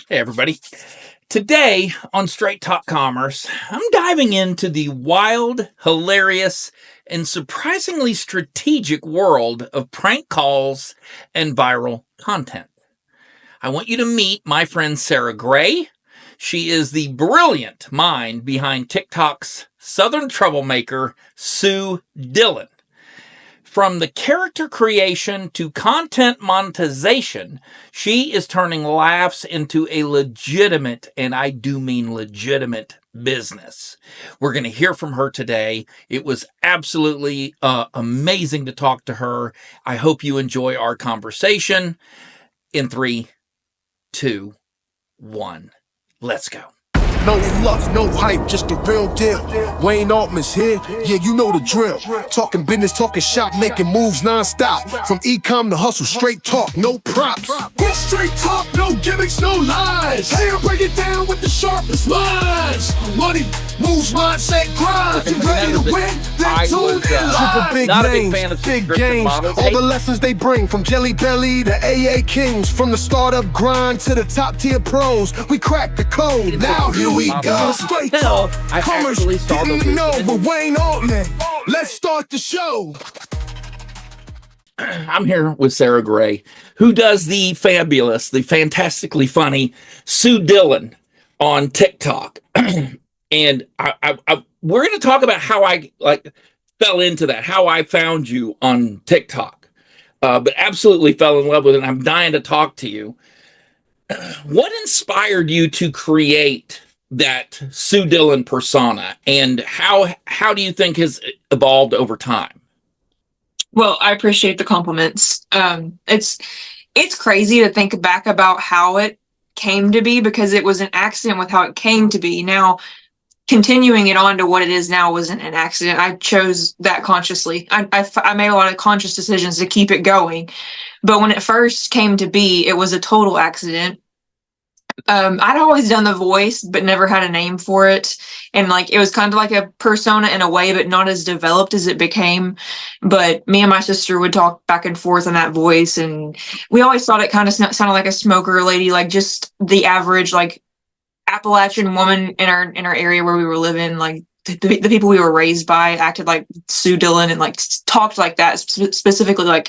Hey, everybody. Today on Straight Talk Commerce, I'm diving into the wild, hilarious, and surprisingly strategic world of prank calls and viral content. I want you to meet my friend Sarah Gray. She is the brilliant mind behind TikTok's Southern troublemaker, Sue Dillon. From the character creation to content monetization, she is turning laughs into a legitimate, and I do mean legitimate, business. We're going to hear from her today. It was absolutely amazing to talk to her. I hope you enjoy our conversation. In 3, 2, 1, let's go. No fluff, no hype, just the real deal. Wayne Altman's here, yeah, you know the drill. Talking business, talking shop, making moves non-stop. From e-com to hustle, straight talk, no props. Straight talk, no gimmicks, no lies. Hey, I'll break it down with the sharpest lines. Money, moves, mindset, grind. You ready to win? Then tune in live. Big names, big games. All the lessons they bring, from Jelly Belly to AA Kings. From the startup grind to the top tier pros, we crack the code. Now here we go. Straight talk, commerce, didn't know, but Wayne Altman. Let's start the show. I'm here with Sarah Gray, who does the fabulous, the fantastically funny Sue Dillon on TikTok. And we're going to talk about how I fell into that, how I found you on TikTok, but absolutely fell in love with it. And I'm dying to talk to you. What inspired you to create that Sue Dillon persona, and how do you think has evolved over time? Well, I appreciate the compliments. It's crazy to think back about how it came to be, because it was an accident with how it came to be. Now, continuing it on to what it is now wasn't an accident. I chose that consciously. I made a lot of conscious decisions to keep it going. But when it first came to be, it was a total accident. I'd always done the voice, but never had a name for it. And it was kind of like a persona in a way, but not as developed as it became. But me and my sister would talk back and forth in that voice. And we always thought it kind of sounded like a smoker lady, like just the average, Appalachian woman in our area where we were living. The people we were raised by acted like Sue Dillon and talked like that, specifically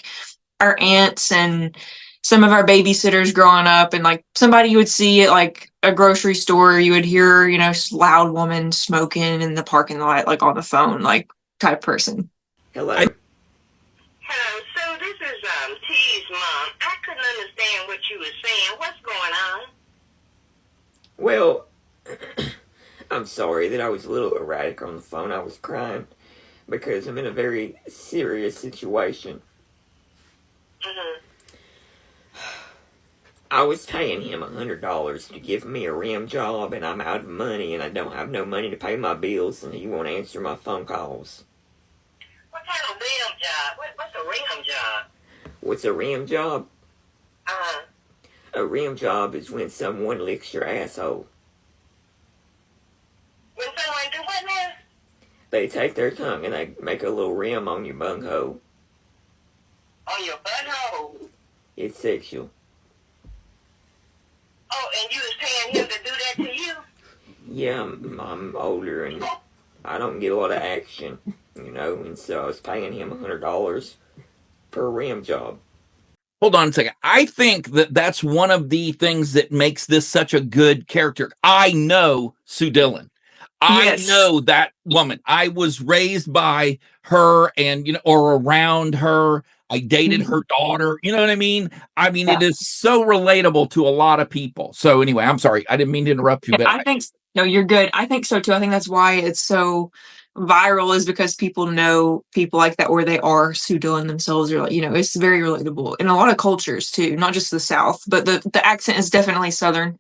our aunts and some of our babysitters growing up, and somebody you would see at a grocery store, you would hear, loud woman smoking in the parking lot, on the phone, type person. Hello. Hello. So this is T's mom. I couldn't understand what you were saying. What's going on? Well, I'm sorry that I was a little erratic on the phone. I was crying because I'm in a very serious situation. Mm-hmm. I was paying him $100 to give me a rim job, and I'm out of money, and I don't have no money to pay my bills, and he won't answer my phone calls. What kind of rim job? What's a rim job? What's a rim job? Uh-huh. A rim job is when someone licks your asshole. When someone do what now? They take their tongue and they make a little rim on your bunghole. On your butthole? It's sexual. Oh, and you was paying him to do that to you? Yeah, I'm older and I don't get a lot of action, and so I was paying him $100 per rim job. Hold on a second. I think that's one of the things that makes this such a good character. I know Sue Dillon. Yes. I know that woman. I was raised by her and, or around her. I dated her daughter. You know what I mean? Yeah. It is so relatable to a lot of people. So anyway, I'm sorry. I didn't mean to interrupt you. I think, no, you're good. I think so too. I think that's why it's so viral, is because people know people like that, or they are Sue Dillon themselves, or it's very relatable in a lot of cultures too, not just the South, but the accent is definitely Southern.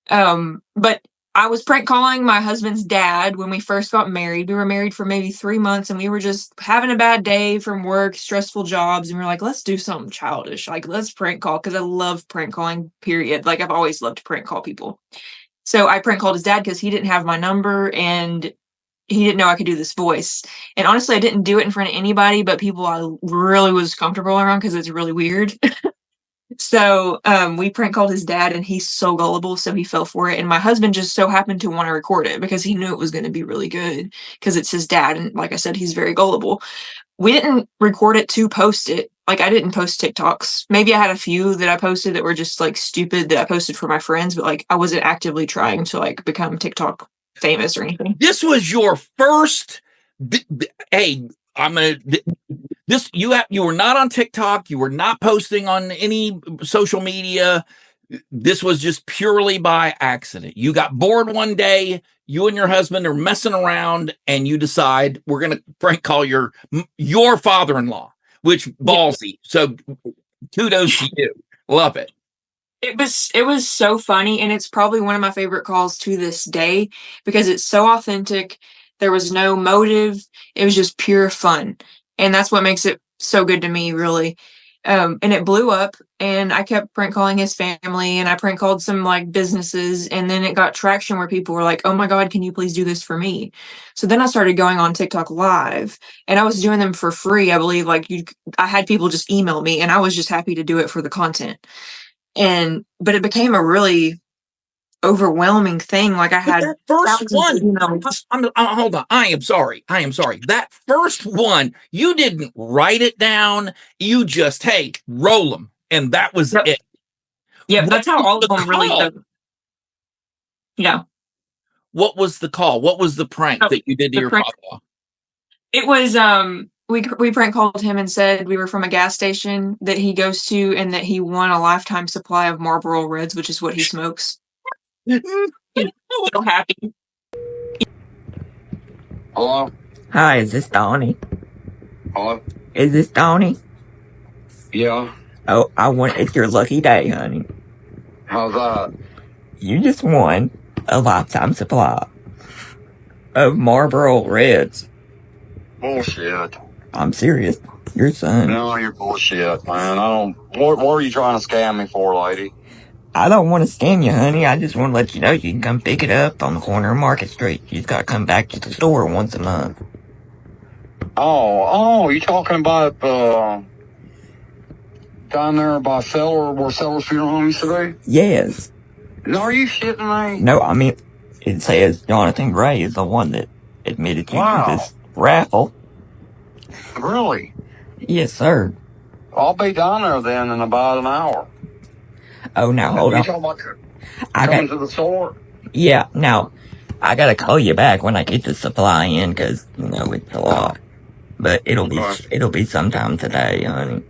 But I was prank calling my husband's dad when we first got married. We were married for maybe 3 months, and we were just having a bad day from work, stressful jobs. And we were like, let's do something childish. Let's prank call. Cause I love prank calling, period. I've always loved to prank call people. So I prank called his dad because he didn't have my number and he didn't know I could do this voice. And honestly, I didn't do it in front of anybody but people I really was comfortable around, because it's really weird. So we prank called his dad, and he's so gullible, so he fell for it. And my husband just so happened to want to record it because he knew it was going to be really good because it's his dad, and like I said, he's very gullible. We didn't record it to post it. Like, I didn't post TikToks. Maybe I had a few that I posted that were just like stupid that I posted for my friends, but like I wasn't actively trying to like become TikTok famous or anything. This was your first. Hey, you were not on TikTok. You were not posting on any social media. This was just purely by accident. You got bored one day. You and your husband are messing around, and you decide we're going to prank call your father-in-law, which ballsy. So kudos to you. Love it. It was so funny, and it's probably one of my favorite calls to this day because it's so authentic. There was no motive. It was just pure fun. And that's what makes it so good to me, really. And it blew up, and I kept prank calling his family, and I prank called some like businesses, and then it got traction where people were like, "Oh my God, can you please do this for me?" So then I started going on TikTok live, and I was doing them for free. I believe I had people just email me, and I was just happy to do it for the content. But it became a really overwhelming thing. Like, I had that first thousands of one, emails. hold on. I am sorry. That first one, you didn't write it down. You just, hey, roll them. And that was Yep. it. Yeah, What that's how was all of the them really call? go. Yeah. What was the call? What was the prank Oh, that you did to the your prank. father-in-law? It was we prank called him and said we were from a gas station that he goes to, and that he won a lifetime supply of Marlboro Reds, which is what he smokes. He's so happy. Hello? Hi, is this Donnie? Hello? Is this Donnie? Yeah? Oh, it's your lucky day, honey. How's that? You just won a lifetime supply of Marlboro Reds. Bullshit. I'm serious. Your son. No, you're bullshit, man. I don't. What are you trying to scam me for, lady? I don't want to scam you, honey. I just want to let you know you can come pick it up on the corner of Market Street. You just gotta come back to the store once a month. Oh, you talking about, down there by Seller, where Seller's funeral home used to be? Yes. No, are you shitting me? No, I mean, it says Jonathan Gray is the one that admitted you to this raffle. Really? Yes, sir. I'll be down there then in about an hour. Oh, now hold You on. talking about coming to the store? Yeah, now, I gotta call you back when I get the supply in, cause, it's a lot. But it'll be sometime today, honey.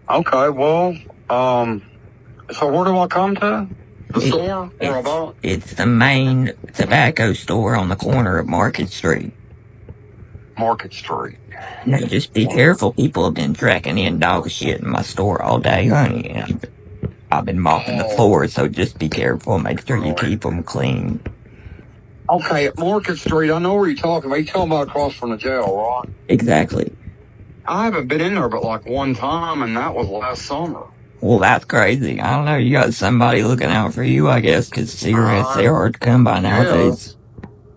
Okay, well, so where do I come to? The store? Or about? It's the main tobacco store on the corner of Market Street. Market Street. Now, just be careful. People have been tracking in dog shit in my store all day, honey. And I've been mopping the floors, so just be careful. Make sure you keep them clean. Okay, at Market Street, I know where you're talking about. You're talking about across from the jail, right? Exactly. I haven't been in there but like one time, and that was last summer. Well, that's crazy. I don't know. You got somebody looking out for you, I guess, because cigarettes, they're hard to come by nowadays.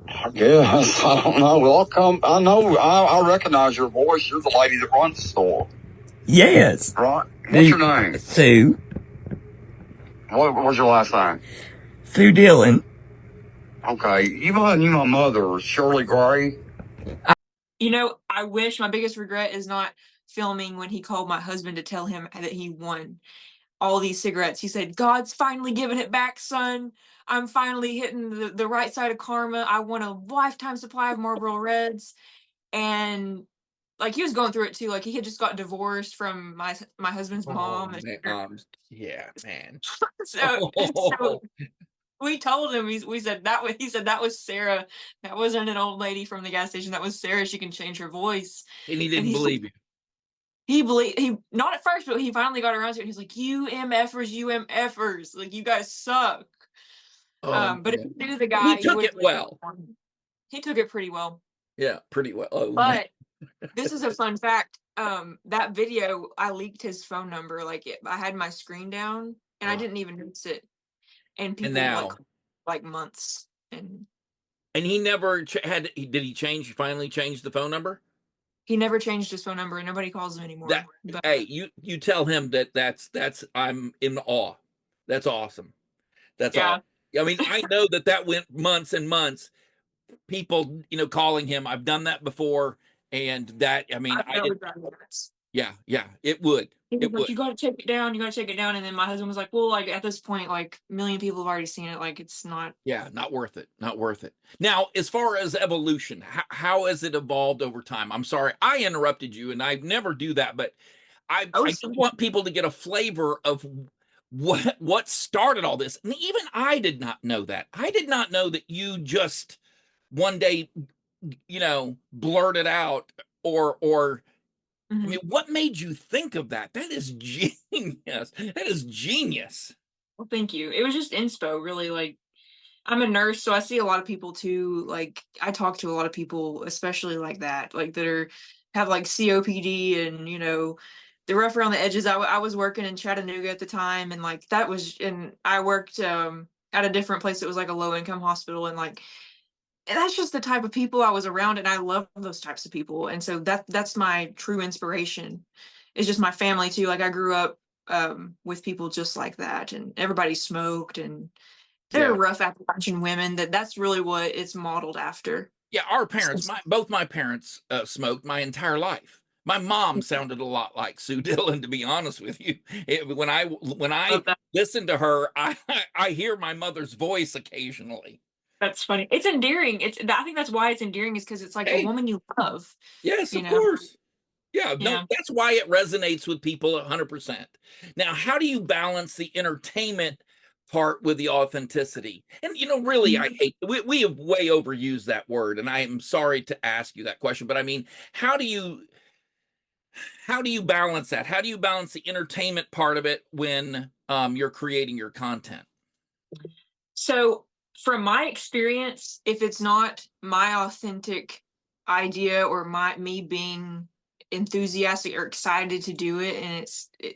I guess. I don't know. Well, I know. I recognize your voice. You're the lady that runs the store. Yes. Right? What's your name? Sue. What's your last name? Sue Dillon. Okay. You knew my mother, Shirley Gray. I wish my biggest regret is not filming when he called my husband to tell him that he won all these cigarettes. He said, "God's finally giving it back, son. I'm finally hitting the right side of karma. I won a lifetime supply of Marlboro Reds." And like, he was going through it too. Like, he had just got divorced from my husband's mom. Yeah, man. So we told him, he said that was Sarah. That wasn't an old lady from the gas station. That was Sarah. She can change her voice. And he didn't believe you. He not at first, but he finally got around to it. He's like, "You MFers, like, you guys suck." But if he knew the guy, he took it well. He took it pretty well. Yeah, pretty well. Oh, but this is a fun fact. That video, I leaked his phone number. Like, I had my screen down, and I didn't even notice it. And people like months. And he never did he finally change the phone number? He never changed his phone number, and nobody calls him anymore. That But hey, you tell him that's I'm in awe. That's awesome. That's all. yeah, I mean, I know that went months and months. People, calling him. I've done that before, and that I mean, I I that did. would drive me nuts. Yeah, it would. He was It like, would. "You got to take it down. You got to take it down." And then my husband was like, "Well, like at this point, like a million people have already seen it. Like it's not." Yeah, not worth it. Not worth it. Now, as far as evolution, how has it evolved over time? I'm sorry, I interrupted you, and I never do that, but Oh, I just want people to get a flavor of what started all this. And even I did not know that. I did not know that you just one day, blurted out or I mhm. mean, what made you think of that? That is genius. That is genius. Well, thank you. It was just inspo, really. Like I'm a nurse, so I see a lot of people too. Like I talk to a lot of people, especially like that, like that are have like COPD and they're rough around the edges. I was working in Chattanooga at the time, and like that was, and I worked at a different place that was like a low income hospital, and like and that's just the type of people I was around, and I love those types of people, and so that's my true inspiration. It's just my family too. Like I grew up with people just like that, and everybody smoked and they're Yeah. rough Appalachian women. That's really what it's modeled after. Yeah, our parents, both my parents smoked my entire life. My mom sounded a lot like Sue Dillon, to be honest with you. When I Love that. listen to her, I hear my mother's voice occasionally. That's funny. It's endearing. I think that's why it's endearing is because it's like the Hey, woman you love, yes, you of know? course. Yeah, no, Yeah. that's why it resonates with people 100%. Now, how do you balance the entertainment part with the authenticity? And really, I hate we have way overused that word, and I am sorry to ask you that question, but I mean, how do you balance that? How do you balance the entertainment part of it when you're creating your content? So, from my experience, if it's not my authentic idea or me being enthusiastic or excited to do it, and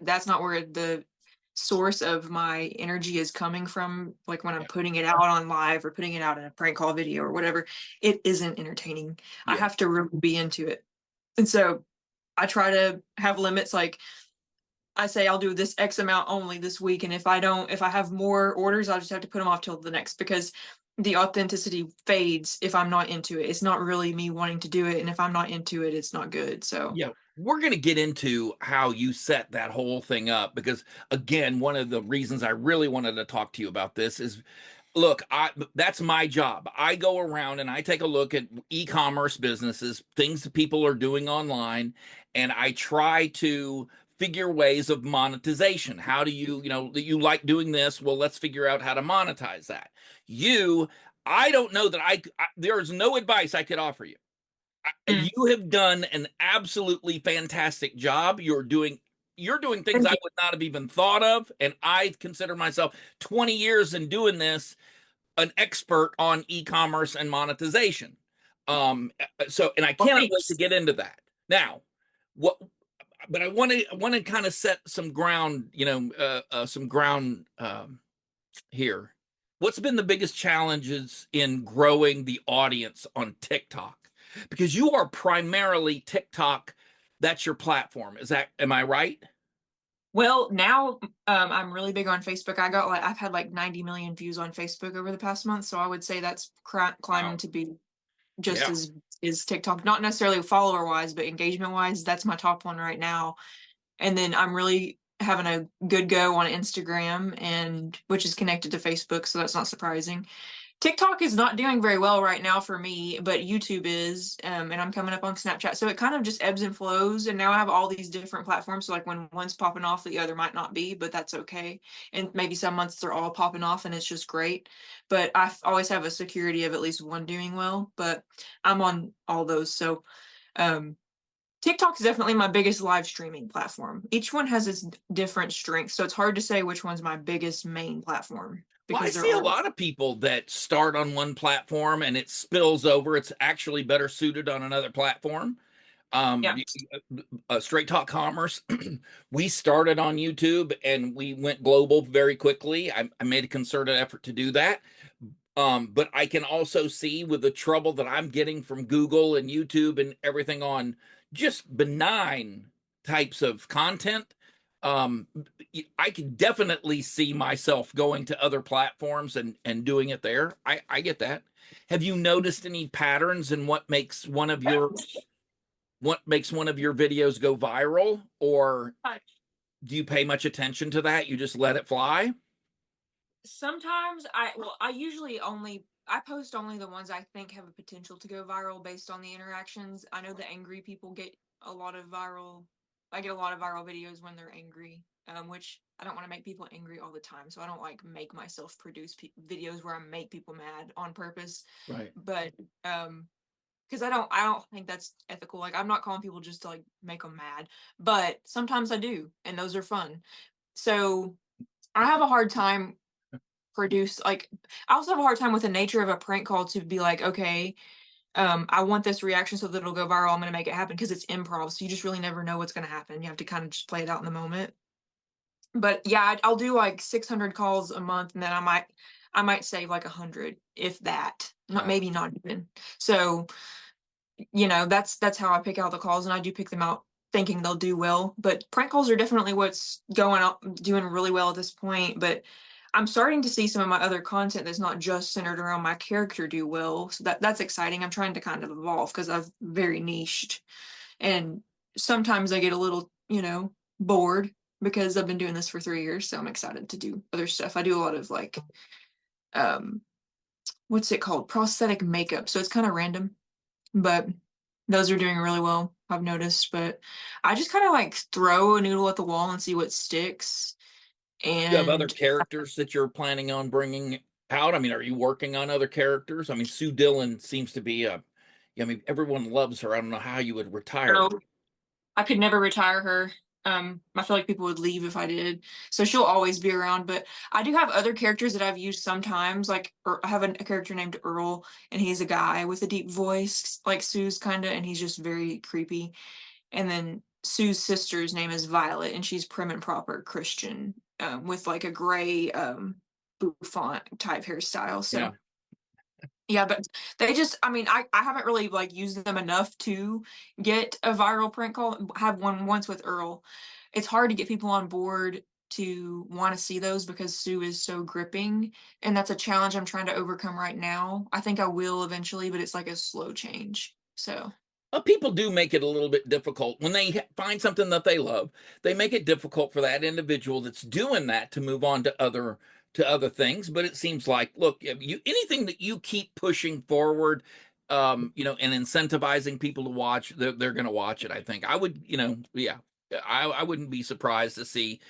that's not where the source of my energy is coming from, like when I'm Yeah, putting it out on live or putting it out in a prank call video or whatever, it isn't entertaining. I yeah, have to really be into it. And so I try to have limits. Like I say I'll do this X amount only this week, and if I have more orders, I'll just have to put them off till the next, because the authenticity fades if I'm not into it. It's not really me wanting to do it, and if I'm not into it, it's not good. So, yeah. We're going to get into how you set that whole thing up because, again, one of the reasons I really wanted to talk to you about this is look, that's my job. I go around and I take a look at e-commerce businesses, things that people are doing online, and I try to figure ways of monetization. How do you like doing this? Well, let's figure out how to monetize that. You, I don't know that there is no advice I could offer you. mm, You have done an absolutely fantastic job. You're doing things thank I you. would not have even thought of, and I consider myself 20 years in doing this an expert on e-commerce and monetization. And I Well, cannot wait to thanks. get into that. Now, what but I want to kind of set some ground, some ground here. What's been the biggest challenges in growing the audience on TikTok? Because you are primarily TikTok, that's your platform. Am I right? Well, now I'm really big on Facebook. I've had like 90 million views on Facebook over the past month, so I would say that's climbing Wow. to be just Yeah. as is TikTok, not necessarily follower wise, but engagement wise, that's my top one right now. And then I'm really having a good go on Instagram, and which is connected to Facebook, so that's not surprising. TikTok is not doing very well right now for me, but YouTube is, and I'm coming up on Snapchat. So it kind of just ebbs and flows. And now I have all these different platforms. So like when one's popping off, the other might not be, but that's okay. And maybe some months they're all popping off and it's just great. But always have a security of at least one doing well. But I'm on all those. So um, TikTok is definitely my biggest live streaming platform. Each one has its different strengths. So it's hard to say which one's my biggest main platform Well, I because they're see a all. lot of people that start on one platform and it spills over. It's actually better suited on another platform. Yeah. Straight Talk Commerce, we started on YouTube and we went global very quickly. I made a concerted effort to do that. But I can also see with the trouble that I'm getting from Google and YouTube and everything on just benign types of content, um, I can definitely see myself going to other platforms and doing it there. I get that. Have you noticed any patterns in what makes one of your videos go viral, or do you pay much attention to that? You just let it fly? Sometimes I usually I post only the ones I think have a potential to go viral based on the interactions. I know the angry people get a lot of viral. I get a lot of viral videos when they're angry, which I don't want to make people angry all the time. So I don't like make myself produce videos where I make people mad on purpose. Right. But because I don't think that's ethical. Like I'm not calling people just to like make them mad, but sometimes I do, and those are fun. So I have a hard time I also have a hard time with the nature of a prank call to be like, okay, I want this reaction so that it'll go viral. I'm going to make it happen because it's improv. So you just really never know what's going to happen. You have to kind of just play it out in the moment. But yeah, I'll do like 600 calls a month, and then I might save like 100, if that. Not Wow. maybe not even. So that's how I pick out the calls, and I do pick them out thinking they'll do well. But prank calls are definitely what's doing really well at this point. But I'm starting to see some of my other content that's not just centered around my character do well. So that's exciting. I'm trying to kind of evolve because I've very niched. And sometimes I get a little, bored because I've been doing this for 3 years. So I'm excited to do other stuff. I do a lot of like what's it called? Prosthetic makeup. So it's kind of random. But those are doing really well, I've noticed. But I just kind of like throw a noodle at the wall and see what sticks. You have other And characters that you're planning on bringing out? I mean, are you working on other characters? I mean, Sue Dillon seems to be I mean, everyone loves her. I don't know how you would retire her. so I could never retire her. I feel like people would leave if I did. So she'll always be around. But I do have other characters that I've used sometimes. Like I have a character named Earl, and he's a guy with a deep voice, like Sue's kind of, and he's just very creepy. And then Sue's sister's name is Violet, and she's prim and proper Christian, with like a gray bouffant type hairstyle. So Yeah. yeah, but I mean, I haven't really like used them enough to get a viral prank call. I have one once with Earl. It's hard to get people on board to want to see those because Sue is so gripping, and that's a challenge I'm trying to overcome right now. I think I will eventually, but it's like a slow change. So People do make it a little bit difficult when they find something that they love. They make it difficult for that individual that's doing that to move on to other things. But it seems like, look, if you anything that you keep pushing forward, and incentivizing people to watch, they're going to watch it. I think I would, yeah, I wouldn't be surprised to see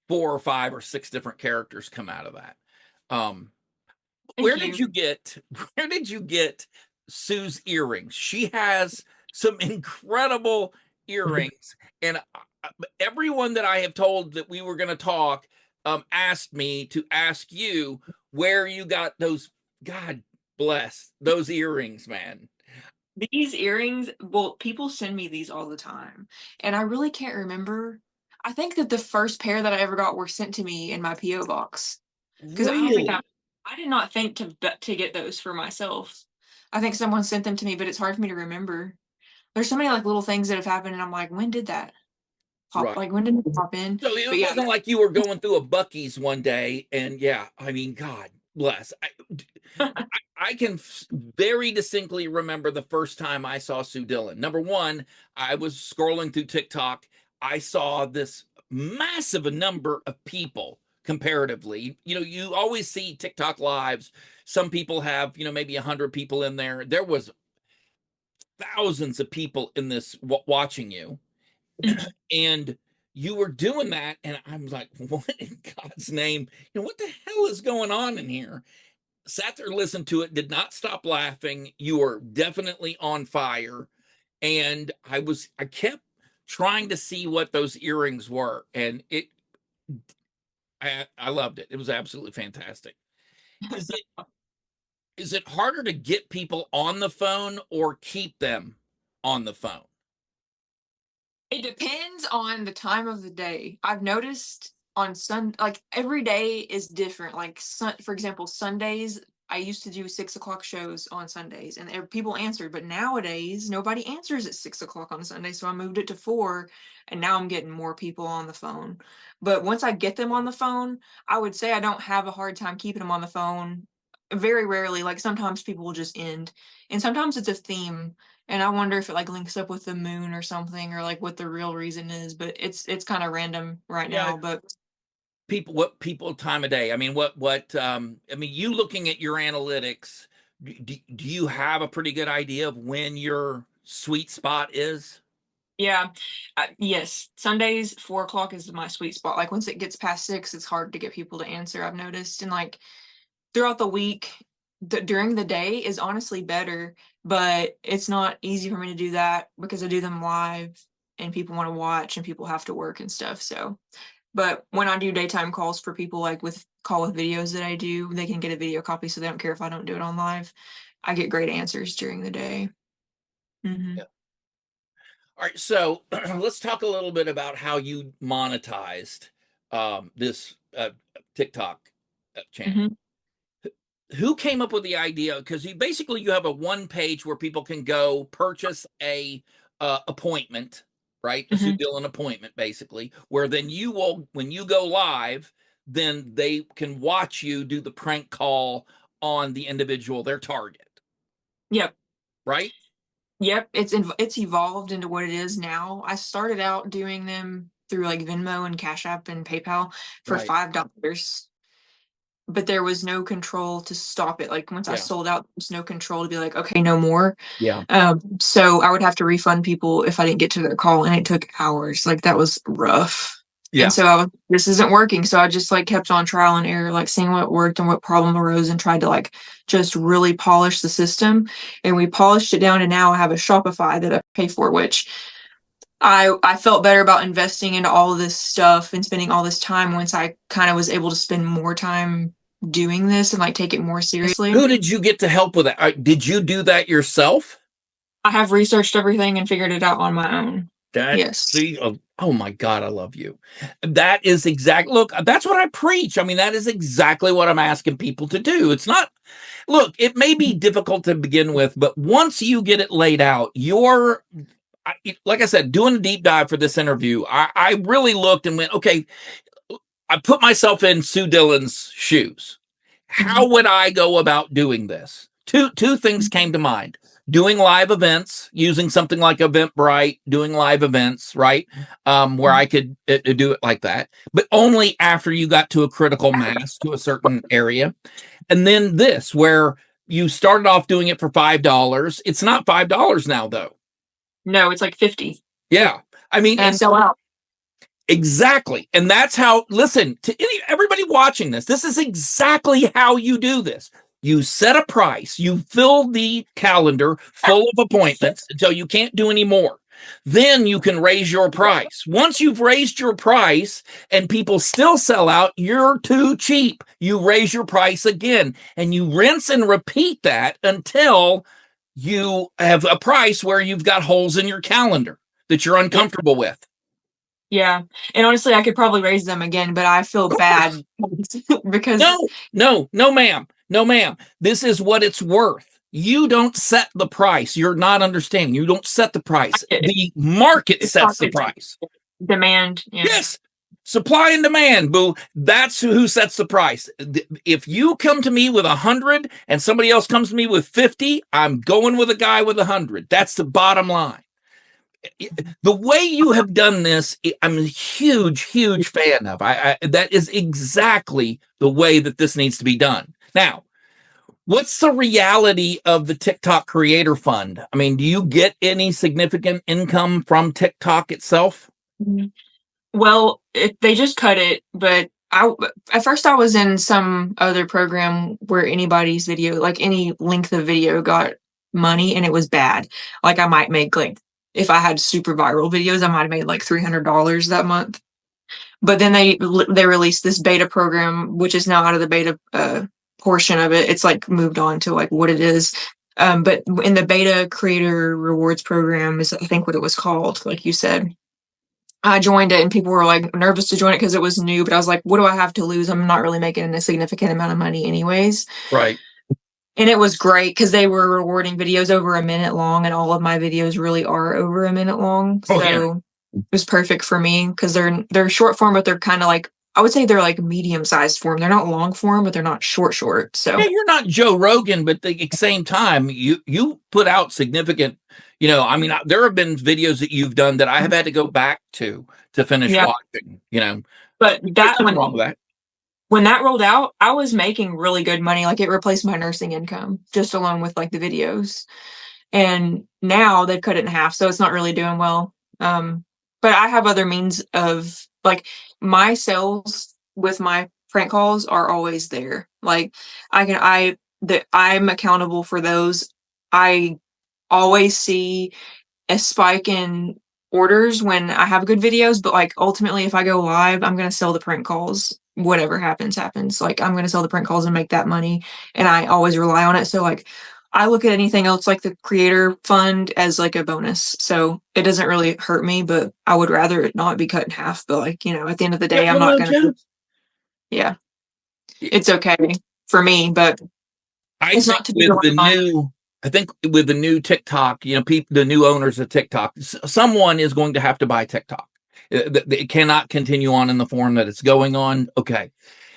4 or 5 or 6 different characters come out of that. Um, thank where did you. you get where did you get Sue's earrings? She has some incredible earrings, and everyone that I have told that we were going to talk asked me to ask you where you got those. God bless those earrings, man. These earrings, well, people send me these all the time, and I really can't remember. I think that the first pair that I ever got were sent to me in my PO box because I don't think Really? I did not think to get those for myself. I think someone sent them to me, but it's hard for me to remember. There's so many like little things that have happened, and I'm like, when did that pop? Right. Like, when did it pop in? So But it yeah, wasn't like you were going through a Bucky's one day, and yeah, I mean, God bless. I can very distinctly remember the first time I saw Sue Dillon. Number one, I was scrolling through TikTok. I saw this massive number of people comparatively. You always see TikTok lives. Some people have, maybe 100 people in there. There was thousands of people in this watching you. And you were doing that. And I'm like, what in God's name? What the hell is going on in here? Sat there, listened to it, did not stop laughing. You were definitely on fire. And I kept trying to see what those earrings were. And I loved it. It was absolutely fantastic. Is it, is it harder to get people on the phone or keep them on the phone? it depends on the time of the day. I've noticed on like every day is different. Like for example, Sundays I used to do 6 o'clock shows on Sundays, and people answered, but nowadays nobody answers at 6 o'clock on Sunday. So I moved it to 4, and now I'm getting more people on the phone. But once I get them on the phone, I would say I don't have a hard time keeping them on the phone. Very rarely, like sometimes people will just end, and sometimes it's a theme, and I wonder if it like links up with the moon or something, or like what the real reason is. But it's kind of random right Yeah. now. But What people time of day? I mean, I mean, you looking at your analytics, do you have a pretty good idea of when your sweet spot is? yeah, yes, Sundays 4 o'clock is my sweet spot. Like once it gets past 6, it's hard to get people to answer. I've noticed, and like throughout the week, during the day is honestly better, but it's not easy for me to do that because I do them live, and people want to watch, and people have to work and stuff. So, but when I do daytime calls for people, like with call with videos that I do, they can get a video copy, so they don't care if I don't do it on live. I get great answers during the day. Yeah. All right, so let's talk a little bit about how you monetized this TikTok channel. Who came up with the idea? Because you have a one page where people can go purchase a appointment, right? A Sue Dillon appointment, basically, where then you will, when you go live, then they can watch you do the prank call on the individual, their target, Yep. right? Yep, it's evolved into what it is now. I started out doing them through like Venmo and Cash App and PayPal for Right. $5, but there was no control to stop it. Like once I Yeah. sold out, there's no control to be like, okay, no more. Yeah. So I would have to refund people if I didn't get to their call, and it took hours. Like that was rough. Yeah. And so this isn't working. So I just like kept on trial and error, like seeing what worked and what problem arose, and tried to like just really polish the system. And we polished it down, and now I have a Shopify that I pay for, which I felt better about investing into all of this stuff and spending all this time once I kind of was able to spend more time doing this and like take it more seriously. Who did you get to help with that? Did you do that yourself? I have researched everything and figured it out on my own. Yes. See, oh my God, I love you. That is look, that's what I preach. I mean, that is exactly what I'm asking people to do. It's not, look, it may be difficult to begin with, but once you get it laid out, like I said, doing a deep dive for this interview, I really looked and went, okay, I put myself in Sue Dillon's shoes. How would I go about doing this? Two things came to mind. Doing live events, using something like Eventbrite, doing live events, right? Where I could do it like that, but only after you got to a critical mass to a certain area. And then this, where you started off doing it for $5. It's not $5 now, though. No, it's like 50. Yeah. I mean, and sell out. Exactly. And that's how, listen, to everybody watching this, this is exactly how you do this. You set a price, you fill the calendar full of appointments until you can't do any more. Then you can raise your price. Once you've raised your price and people still sell out, you're too cheap. You raise your price again, and you rinse and repeat that until you have a price where you've got holes in your calendar that you're uncomfortable with. Yeah. And honestly, I could probably raise them again, but I feel bad because No, ma'am. No, ma'am. This is what it's worth. You don't set the price. You're not understanding. You don't set the price. The market sets the price. Demand. Yeah. Yes. Supply and demand, boo. That's who sets the price. If you come to me with 100 and somebody else comes to me with 50, I'm going with a guy with 100. That's the bottom line. The way you have done this, I'm a huge fan of. That is exactly the way that this needs to be done. Now, what's the reality of the TikTok Creator Fund? I mean, do you get any significant income from TikTok itself? Well, they just cut it, but at first I was in some other program where anybody's video, like any length of video, got money, and it was bad. Like I might make like, if I had super viral videos, I might have made like $300 that month. But then they released this beta program, which is now out of the beta portion of it. It's like moved on to like what it is. But in the beta creator rewards program is, I think, what it was called, like you said. I joined it, and people were like nervous to join it because it was new, but I was like, what do I have to lose? I'm not really making a significant amount of money anyways. Right. And it was great because they were rewarding videos over a minute long, and all of my videos really are over a minute long. Oh, So yeah. it was perfect for me because they're short form, but they're kind of like, I would say they're like medium sized form. They're not long form, but they're not short. So Yeah, you're not Joe Rogan, but at the same time, you put out significant. I mean, there have been videos that you've done that I have had to go back to finish yeah. watching. But There's that nothing wrong with that. when that rolled out, I was making really good money. Like it replaced my nursing income just alone with like the videos. And now they've cut it in half, so it's not really doing well. But I have other means of like my sales with my prank calls are always there. Like I'm accountable for those. I always see a spike in orders when I have good videos, but like ultimately if I go live, I'm gonna sell the prank calls. Whatever happens. Like I'm gonna sell the prank calls and make that money. And I always rely on it. So like I look at anything else like the creator fund as like a bonus. So it doesn't really hurt me, but I would rather it not be cut in half. But like, at the end of the day, Yeah, I'm well, not no gonna doubt. yeah. It's okay for me, but I it's think not to be with the on. new, I think with the new TikTok, people, the new owners of TikTok, someone is going to have to buy TikTok. It cannot continue on in the form that it's going on. Okay,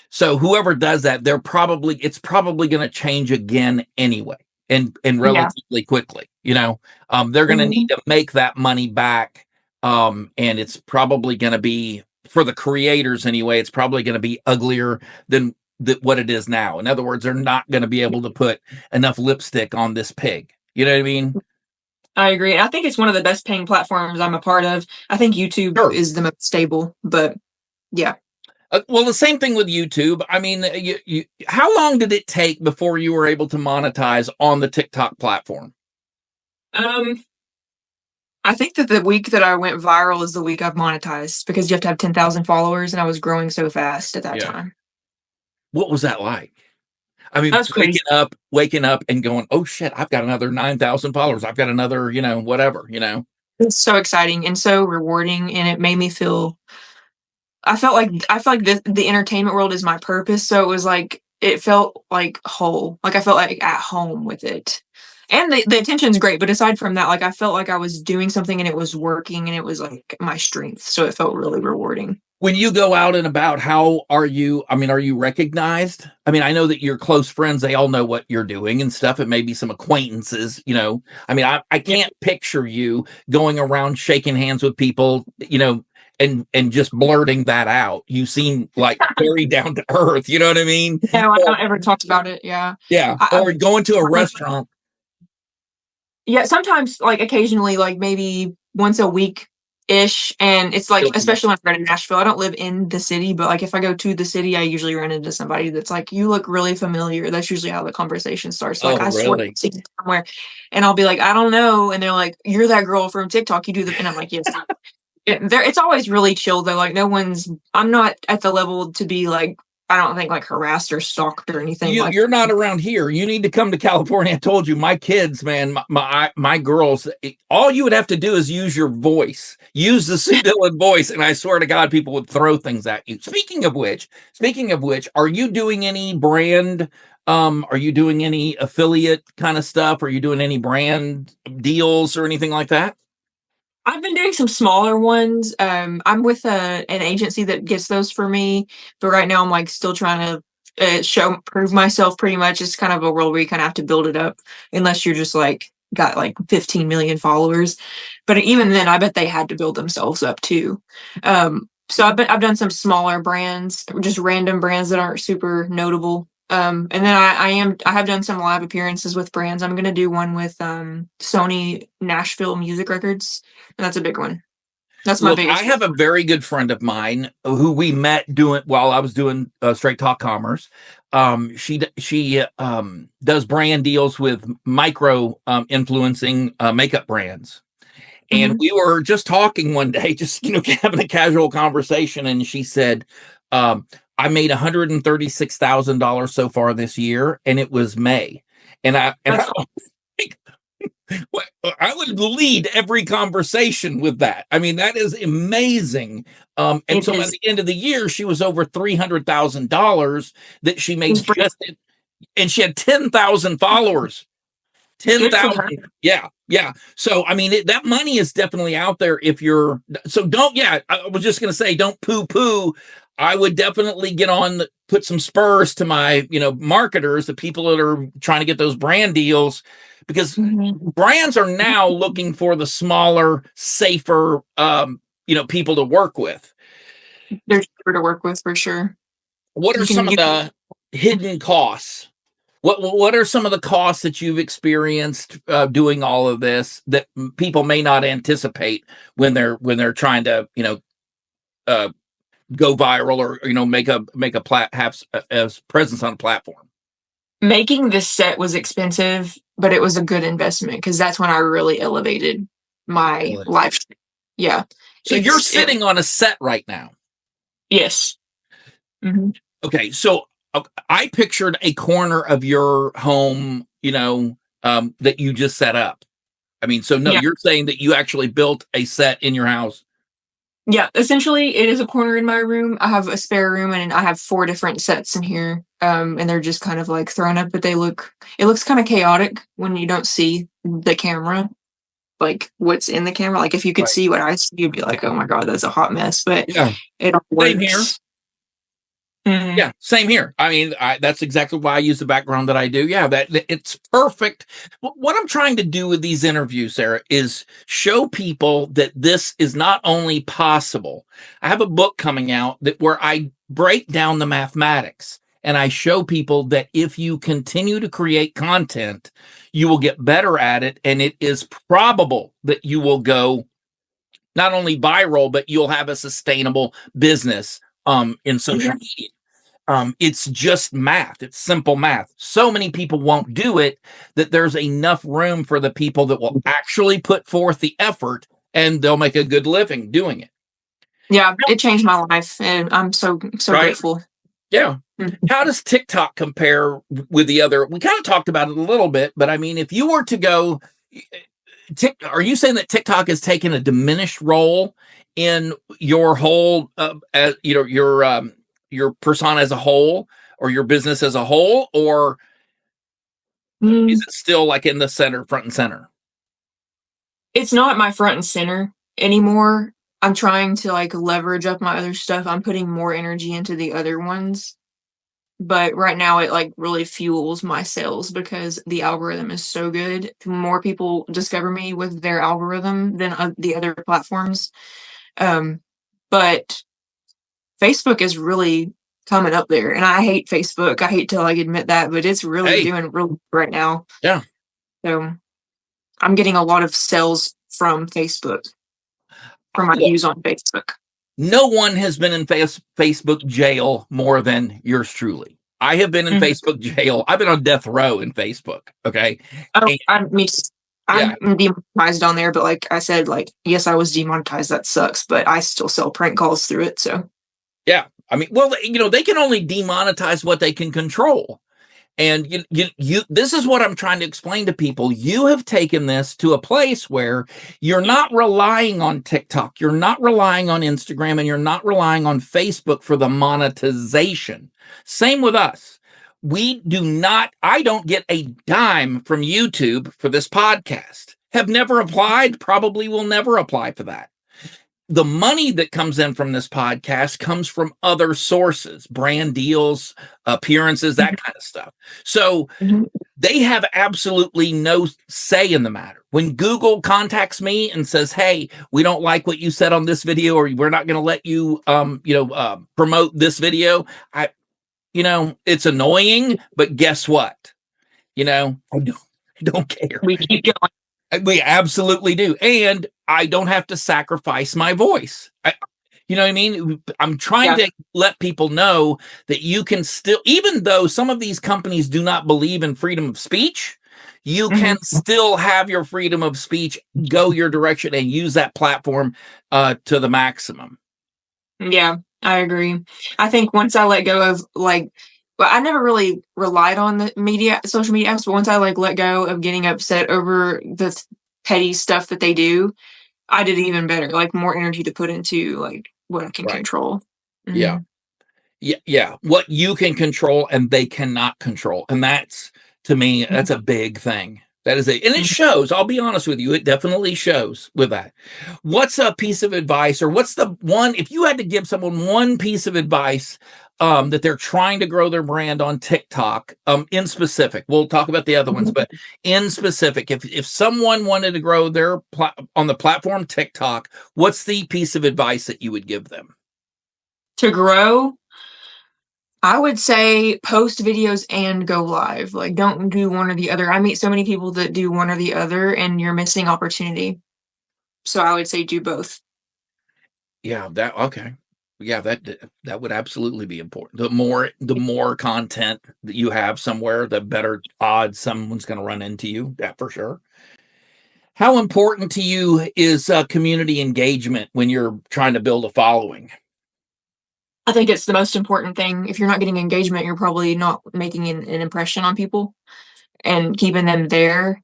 so whoever does that, it's probably going to change again anyway, and Yeah. relatively quickly. They're going to need to make that money back, and it's probably going to be for the creators anyway. It's probably going to be uglier than what it is now. In other words, they're not going to be able to put enough lipstick on this pig. You know what I mean? I agree. I think it's one of the best paying platforms I'm a part of. I think YouTube Sure. is the most stable, but yeah. Well, the same thing with YouTube. I mean, how long did it take before you were able to monetize on the TikTok platform? I think that the week that I went viral is the week I've monetized because you have to have 10,000 followers, and I was growing so fast at that time. What was that like? I mean, That's crazy. waking up and going, oh shit, I've got another 9,000 followers. I've got another, whatever. It's so exciting and so rewarding, and it made me feel. I felt like the entertainment world is my purpose, so it felt like whole. Like I felt like at home with it. And the attention's great, but aside from that, like I felt like I was doing something and it was working and it was like my strength. So it felt really rewarding. When you go out and about, how are you? I mean, are you recognized? I mean, I know that your close friends, they all know what you're doing and stuff. It may be some acquaintances, I mean, I can't picture you going around shaking hands with people, and just blurting that out. You seem like very down to earth, you know what I mean? No, I don't ever talk about it. Yeah. Yeah. Or going to a restaurant. Yeah, sometimes like occasionally, like maybe once a week ish. And it's like, especially when I go to Nashville, I don't live in the city, but like if I go to the city, I usually run into somebody that's like, you look really familiar. That's usually how the conversation starts. Like, I swear I've seen you somewhere, and I'll be like, I don't know. And they're like, you're that girl from TikTok. You do the, and I'm like, yes. It's always really chill though. Like I'm not at the level to be like, I don't think like harassed or stalked or anything. You're not around here. You need to come to California. I told you, my kids, man, my girls, all you would have to do is use your voice, use the Sue Dillon voice. And I swear to God, people would throw things at you. Speaking of which, are you doing any brand? Are you doing any affiliate kind of stuff? Are you doing any brand deals or anything like that? I've been doing some smaller ones. I'm with an agency that gets those for me, but right now I'm like still trying to prove myself. Pretty much, it's kind of a world where you kind of have to build it up, unless you're just like got like 15 million followers. But even then, I bet they had to build themselves up too. So I've done some smaller brands, just random brands that aren't super notable. And then I have done some live appearances with brands. I'm gonna do one with Sony Nashville Music Records, and that's a big one. That's my biggest. I have a very good friend of mine who we met while I was doing Straight Talk Commerce. She does brand deals with micro influencing makeup brands. And we were just talking one day, just having a casual conversation, and she said, I made $136,000 so far this year, and it was May. And I would lead every conversation with that. I mean, that is amazing. And so at the end of the year, she was over $300,000 that she made and she had 10,000 followers. Good for her. 10,000. Yeah. Yeah. So, I mean, that money is definitely out there if you're, so don't, yeah, I was just going to say, don't poo poo. I would definitely put some spurs to my, marketers, the people that are trying to get those brand deals, because brands are now looking for the smaller, safer, people to work with. They're cheaper to work with for sure. What are some of the hidden costs? What are some of the costs that you've experienced doing all of this that people may not anticipate when they're trying to go viral or make a presence on a platform? Making this set was expensive, but it was a good investment because that's when I really elevated my live stream. Yeah. So you're sitting on a set right now. Yes. Mm-hmm. Okay, so I pictured a corner of your home, that you just set up. I mean, so no, you're saying that you actually built a set in your house. Yeah, essentially it is a corner in my room. I have a spare room and I have 4 different sets in here. And they're just kind of like thrown up, but it looks kind of chaotic when you don't see the camera, like what's in the camera. Like if you could see what I see, you'd be like, oh my God, that's a hot mess. But it all works. Same here. Mm-hmm. Yeah, same here. I mean, that's exactly why I use the background that I do. Yeah, that it's perfect. What I'm trying to do with these interviews, Sarah, is show people that this is not only possible. I have a book coming out where I break down the mathematics and I show people that if you continue to create content, you will get better at it, and it is probable that you will go not only viral, but you'll have a sustainable business in social media. It's just math. It's simple math. So many people won't do it that there's enough room for the people that will actually put forth the effort, and they'll make a good living doing it. Yeah, it changed my life, and I'm so grateful. Yeah. How does TikTok compare with the other? We kind of talked about it a little bit, but I mean, if you were to go, are you saying that TikTok has taken a diminished role in your whole, your persona as a whole, or your business as a whole, or is it still like in the center, front and center? It's not my front and center anymore. I'm trying to like leverage up my other stuff. I'm putting more energy into the other ones. But right now it like really fuels my sales because the algorithm is so good. More people discover me with their algorithm than the other platforms. But Facebook is really coming up there, and I hate Facebook. I hate to like admit that, but it's really doing really right now. Yeah. So I'm getting a lot of sales from Facebook, from my views on Facebook. No one has been in Facebook jail more than yours truly. I have been in Facebook jail. I've been on death row in Facebook. Okay. Oh, I'm demonetized on there, but like I said, yes, I was demonetized. That sucks, but I still sell prank calls through it. So yeah, I mean, well, they can only demonetize what they can control. And you this is what I'm trying to explain to people. You have taken this to a place where you're not relying on TikTok, you're not relying on Instagram, and you're not relying on Facebook for the monetization. Same with us. I don't get a dime from YouTube for this podcast. Have never applied, probably will never apply for that. The money that comes in from this podcast comes from other sources, brand deals, appearances, that kind of stuff. So they have absolutely no say in the matter. When Google contacts me and says, hey, we don't like what you said on this video, or we're not going to let you, promote this video. It's annoying, but guess what? I don't care. We keep going. We absolutely do. And I don't have to sacrifice my voice. You know what I mean? I'm trying to let people know that you can still, even though some of these companies do not believe in freedom of speech, you can still have your freedom of speech, go your direction, and use that platform to the maximum. Yeah, I agree. I think once I let go of I never really relied on the social media apps, but once I let go of getting upset over the petty stuff that they do, I did even better, more energy to put into what I can control. Yeah. Yeah, what you can control and they cannot control. And that's, to me, that's a big thing. That is and it shows. I'll be honest with you, it definitely shows with that. What's a piece of advice, or what's the one, if you had to give someone one piece of advice that they're trying to grow their brand on TikTok, in specific, we'll talk about the other ones, but in specific, if someone wanted to grow their on the platform TikTok, what's the piece of advice that you would give them? To grow, I would say post videos and go live. Like, don't do one or the other. I meet so many people that do one or the other, and you're missing opportunity. So I would say do both. Yeah, that okay. Yeah, that would absolutely be important. The more content that you have somewhere, the better odds someone's going to run into you. That for sure. How important to you is community engagement when you're trying to build a following? I think it's the most important thing. If you're not getting engagement, you're probably not making an impression on people and keeping them there.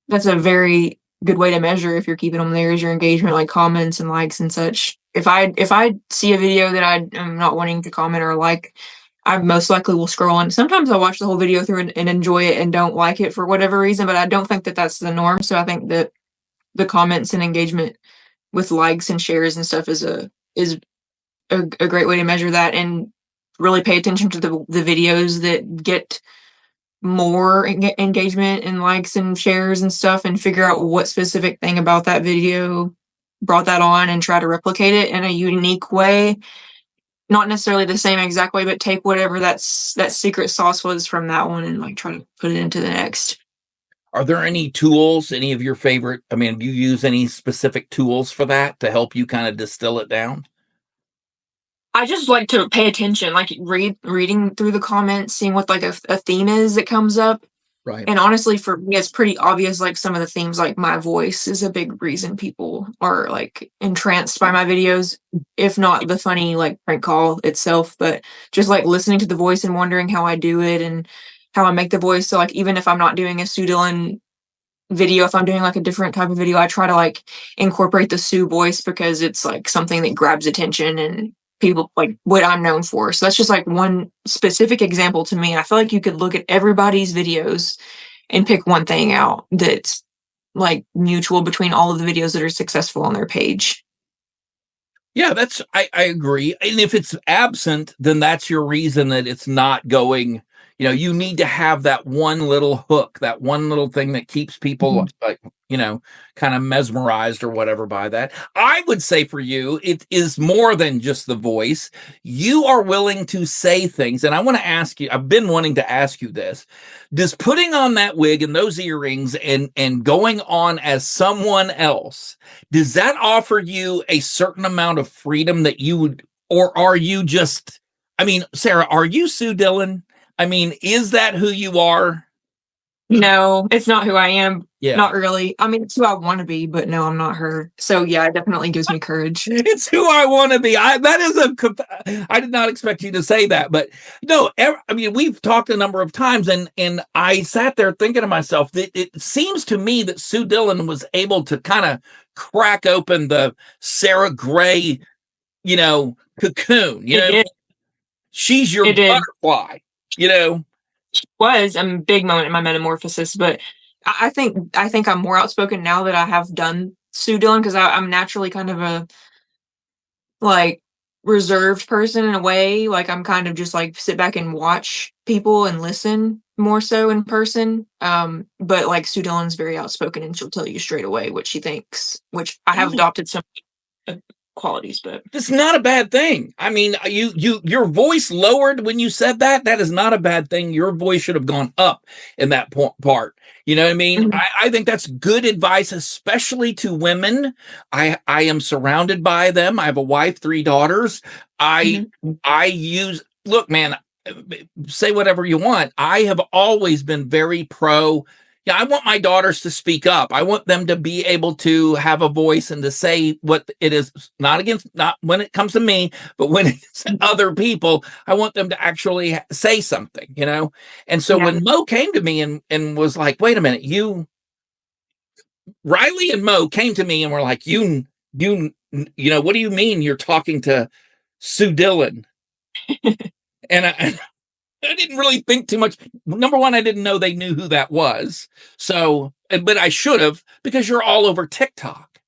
That's a very good way to measure if you're keeping them there, is your engagement, like comments and likes and such. If I see a video that I am not wanting to comment or like, I most likely will scroll on. Sometimes I'll watch the whole video through and enjoy it and don't like it for whatever reason, but I don't think that that's the norm. So I think that the comments and engagement with likes and shares and stuff is a great way to measure that, and really pay attention to the videos that get more engagement and likes and shares and stuff, and figure out what specific thing about that video brought that on and try to replicate it in a unique way. Not necessarily the same exact way, but take whatever that secret sauce was from that one and like try to put it into the next. Are there any tools, any of your favorite? I mean, do you use any specific tools for that to help you kind of distill it down? I just like to pay attention, like reading through the comments, seeing what like a theme is that comes up. Right. And honestly, for me, it's pretty obvious. Like some of the themes, like my voice is a big reason people are like entranced by my videos, if not the funny like prank call itself, but just like listening to the voice and wondering how I do it and how I make the voice. So like, even if I'm not doing a Sue Dillon video, if I'm doing like a different type of video, I try to like incorporate the Sue voice because it's like something that grabs attention and people like what I'm known for. So that's just like one specific example to me. I feel like you could look at everybody's videos and pick one thing out that's like mutual between all of the videos that are successful on their page. Yeah, I agree. And if it's absent, then that's your reason that it's not going. You need to have that one little hook, that one little thing that keeps people like, kind of mesmerized or whatever by that. I would say for you, it is more than just the voice. You are willing to say things. And I want to ask you, I've been wanting to ask you this. Does putting on that wig and those earrings and going on as someone else, does that offer you a certain amount of freedom that you would, or are you just, I mean, Sarah, are you Sue Dillon? I mean, is that who you are? No, it's not who I am. Yeah. Not really. I mean, it's who I want to be, but no, I'm not her. So yeah, it definitely gives me courage. It's who I want to be. I did not expect you to say that, but no, I mean, we've talked a number of times and I sat there thinking to myself that it seems to me that Sue Dillon was able to kind of crack open the Sarah Gray, cocoon, she's your butterfly. Was a big moment in my metamorphosis, but I think I'm more outspoken now that I have done Sue Dillon, because I'm naturally kind of a like reserved person in a way. Like I'm kind of just like sit back and watch people and listen more so in person. But like Sue Dillon's very outspoken and she'll tell you straight away what she thinks, which I have adopted some qualities, but it's not a bad thing. I mean, your voice lowered when you said that. That is not a bad thing. Your voice should have gone up in that part. You know what I mean? Mm-hmm. I think that's good advice, especially to women. I am surrounded by them. I have a wife, 3 daughters. Look, man, say whatever you want. I have always been very pro. Yeah, I want my daughters to speak up. I want them to be able to have a voice and to say what it is, not when it comes to me, but when it's other people, I want them to actually say something, And so when Mo came to me and was like, wait a minute, Riley and Mo came to me and were like, what do you mean you're talking to Sue Dillon? And I didn't really think too much. Number one, I didn't know they knew who that was. So, but I should have, because you're all over TikTok.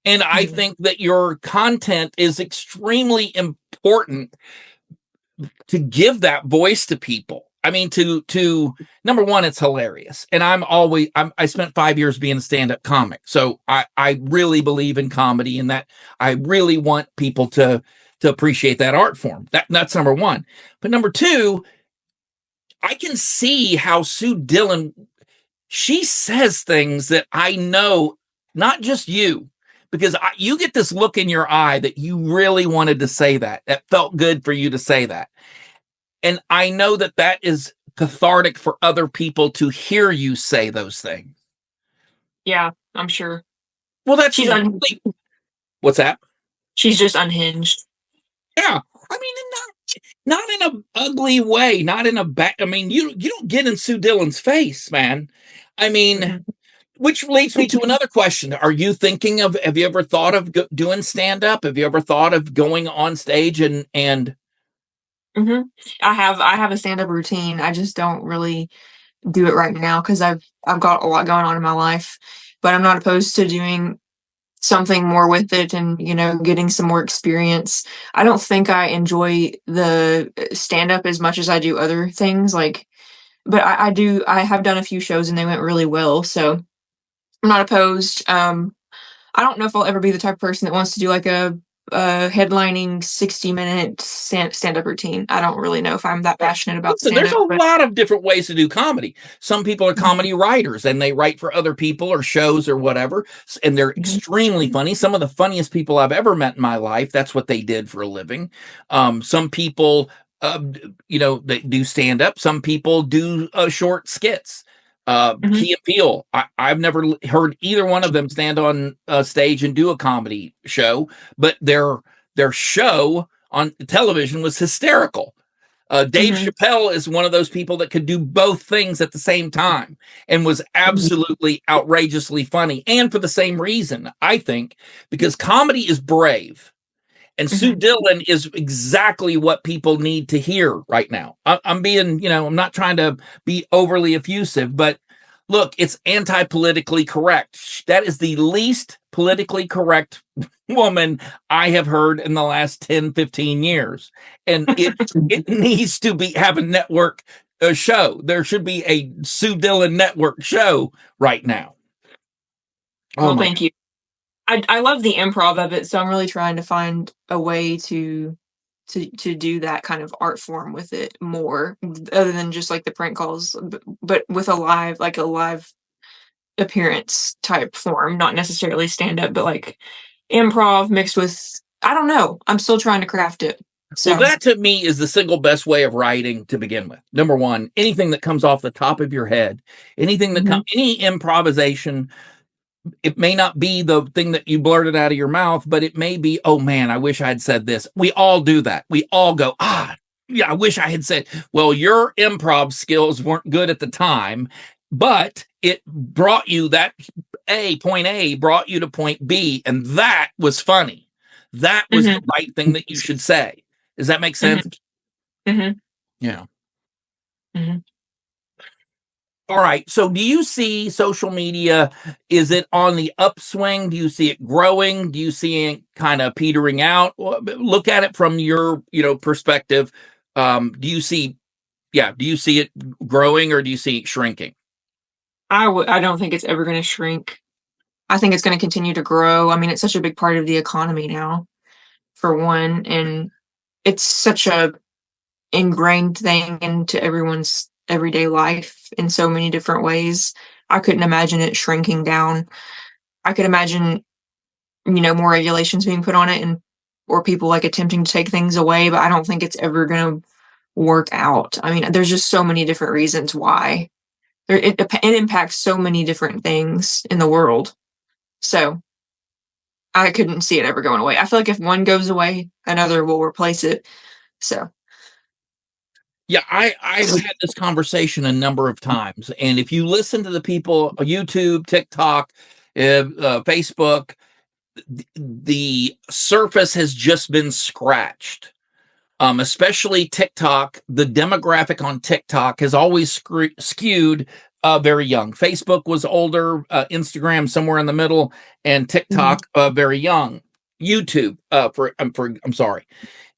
And I think that your content is extremely important to give that voice to people. I mean, to number one, it's hilarious. And I spent 5 years being a stand-up comic. So I really believe in comedy, and that I really want people to appreciate that art form. That's number one. But number two, I can see how Sue Dillon, she says things that I know, not just you, because you get this look in your eye that you really wanted to say that. That felt good for you to say that. And I know that that is cathartic for other people to hear you say those things. Yeah, I'm sure. Well, that's She's what's that? She's just unhinged. Yeah. I mean, not in an ugly way, not in a bad. I mean, you don't get in Sue Dillon's face, man. I mean, which leads me to another question. Are you thinking of, have you ever thought of doing stand up? Have you ever thought of going on stage and I have a stand up routine. I just don't really do it right now because I've got a lot going on in my life, but I'm not opposed to doing something more with it and, getting some more experience. I don't think I enjoy the stand up as much as I do other things, but I have done a few shows and they went really well, so I'm not opposed. I don't know if I'll ever be the type of person that wants to do like a headlining 60-minute stand-up routine. I don't really know if I'm that passionate about so there's a lot of different ways to do comedy. Some people are comedy writers and they write for other people or shows or whatever, and they're extremely funny. Some of the funniest people I've ever met in my life, that's what they did for a living. Some people they do stand-up. Some people do short skits. Key and Peele, I've never heard either one of them stand on a stage and do a comedy show, but their show on television was hysterical. Dave Chappelle is one of those people that could do both things at the same time and was absolutely outrageously funny. And for the same reason, I think, because comedy is brave. And Sue Dillon is exactly what people need to hear right now. I'm being, I'm not trying to be overly effusive, but look, it's anti-politically correct. That is the least politically correct woman I have heard in the last 10, 15 years. And it needs to have a network show. There should be a Sue Dillon network show right now. Well, thank you. I love the improv of it, so I'm really trying to find a way to do that kind of art form with it more, other than just like the prank calls, but with a live appearance type form, not necessarily stand up, but like improv mixed with, I don't know. I'm still trying to craft it. So well, that to me is the single best way of writing to begin with. Number one, anything that comes off the top of your head, anything that any improvisation. It may not be the thing that you blurted out of your mouth, but it may be, oh man, I wish I had said this. We all do that. We all go, yeah, I wish I had said, well, your improv skills weren't good at the time, but it brought you that point A brought you to point B. And that was funny. That was the right thing that you should say. Does that make sense? Yeah. All right. So do you see social media? Is it on the upswing? Do you see it growing? Do you see it kind of petering out? Look at it from your, perspective. Do you see it growing or do you see it shrinking? I don't think it's ever going to shrink. I think it's going to continue to grow. I mean, it's such a big part of the economy now, for one, and it's such a ingrained thing into everyone's everyday life in so many different ways. I couldn't imagine it shrinking down. I could imagine, more regulations being put on it or people like attempting to take things away, but I don't think it's ever going to work out. I mean, there's just so many different reasons why. It impacts so many different things in the world. So I couldn't see it ever going away. I feel like if one goes away, another will replace it. So yeah, I've had this conversation a number of times. And if you listen to the people, YouTube, TikTok, Facebook, the surface has just been scratched especially TikTok. The demographic on TikTok has always skewed very young. Facebook was older, Instagram somewhere in the middle, and TikTok very young. YouTube I'm sorry.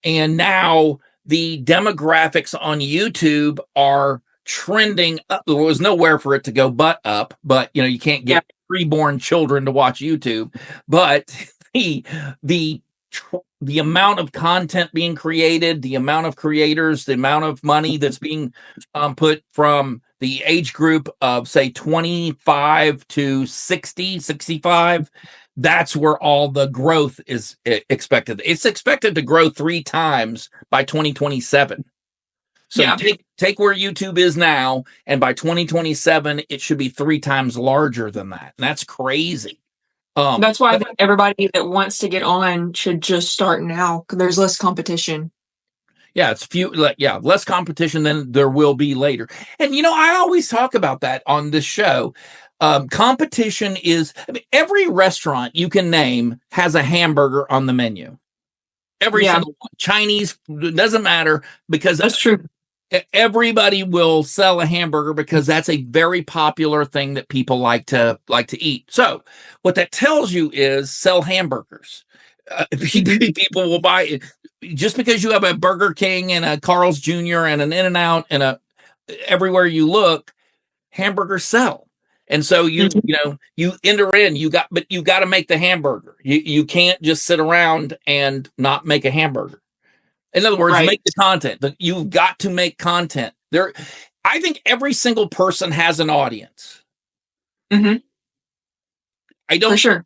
And now the demographics on YouTube are trending up. There was nowhere for it to go but up, but you can't get preborn children to watch YouTube. But the amount of content being created, the amount of creators, the amount of money that's being put from the age group of say 25 to 60, 65, that's where all the growth is expected. It's expected to grow 3 times by 2027. So take where YouTube is now, and by 2027, it should be 3 times larger than that. And that's crazy. That's why I think everybody that wants to get on should just start now, because there's less competition. Yeah, it's less competition than there will be later. And I always talk about that on this show. Competition is, every restaurant you can name has a hamburger on the menu. Every single one. Chinese, doesn't matter, because that's true. Everybody will sell a hamburger because that's a very popular thing that people like to eat. So what that tells you is sell hamburgers. People will buy it. Just because you have a Burger King and a Carl's Jr. and an In-N-Out and everywhere you look, hamburgers sell. And so you enter in, but you got to make the hamburger. You can't just sit around and not make a hamburger. In other words, make the content. You've got to make content. I think every single person has an audience. Mm-hmm. For sure.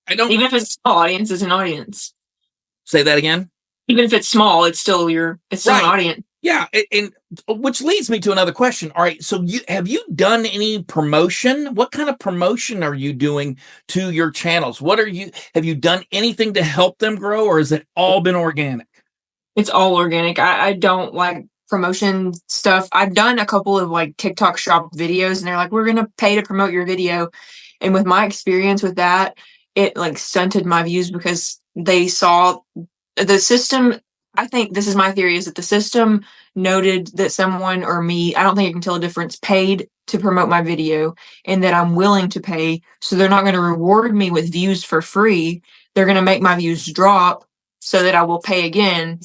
Even if it's small, audience is an audience. Say that again. Even if it's small, it's still an audience. Yeah, and which leads me to another question. All right, so have you done any promotion? What kind of promotion are you doing to your channels? Have you done anything to help them grow, or has it all been organic? It's all organic. I don't like promotion stuff. I've done a couple of TikTok shop videos, and they're like, we're going to pay to promote your video. And with my experience with that, it stunted my views because they saw the system. I think this is my theory, is that the system noted that someone, or me, I don't think I can tell a difference, paid to promote my video, and that I'm willing to pay. So they're not going to reward me with views for free. They're going to make my views drop so that I will pay again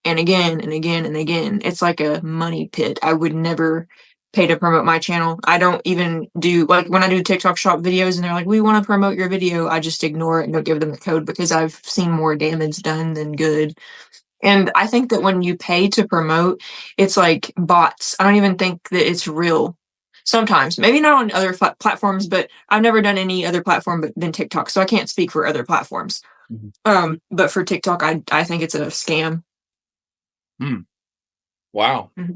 and again and again and again. It's like a money pit. I would never pay to promote my channel. I don't even do, when I do TikTok shop videos and they're like, we want to promote your video, I just ignore it and don't give them the code, because I've seen more damage done than good. And I think that when you pay to promote, it's like bots. I don't even think that it's real. Sometimes, maybe not on other platforms, but I've never done any other platform than TikTok, so I can't speak for other platforms. Mm-hmm. But for TikTok, I think it's a scam. Wow. Mm-hmm.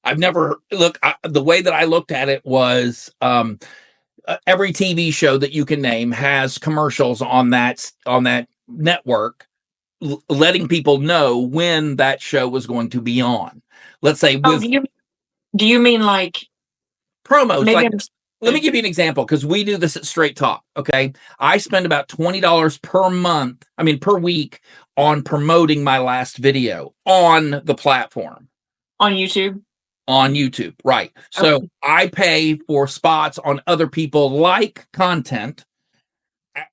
I've never the way that I looked at it was every TV show that you can name has commercials on that network, letting people know when that show was going to be on. Let's say do you mean like promos? Let me give you an example, because we do this at Straight Talk. Okay, I spend about $20 per week on promoting my last video on the platform. On YouTube? On YouTube, right. So I pay for spots on other people like content.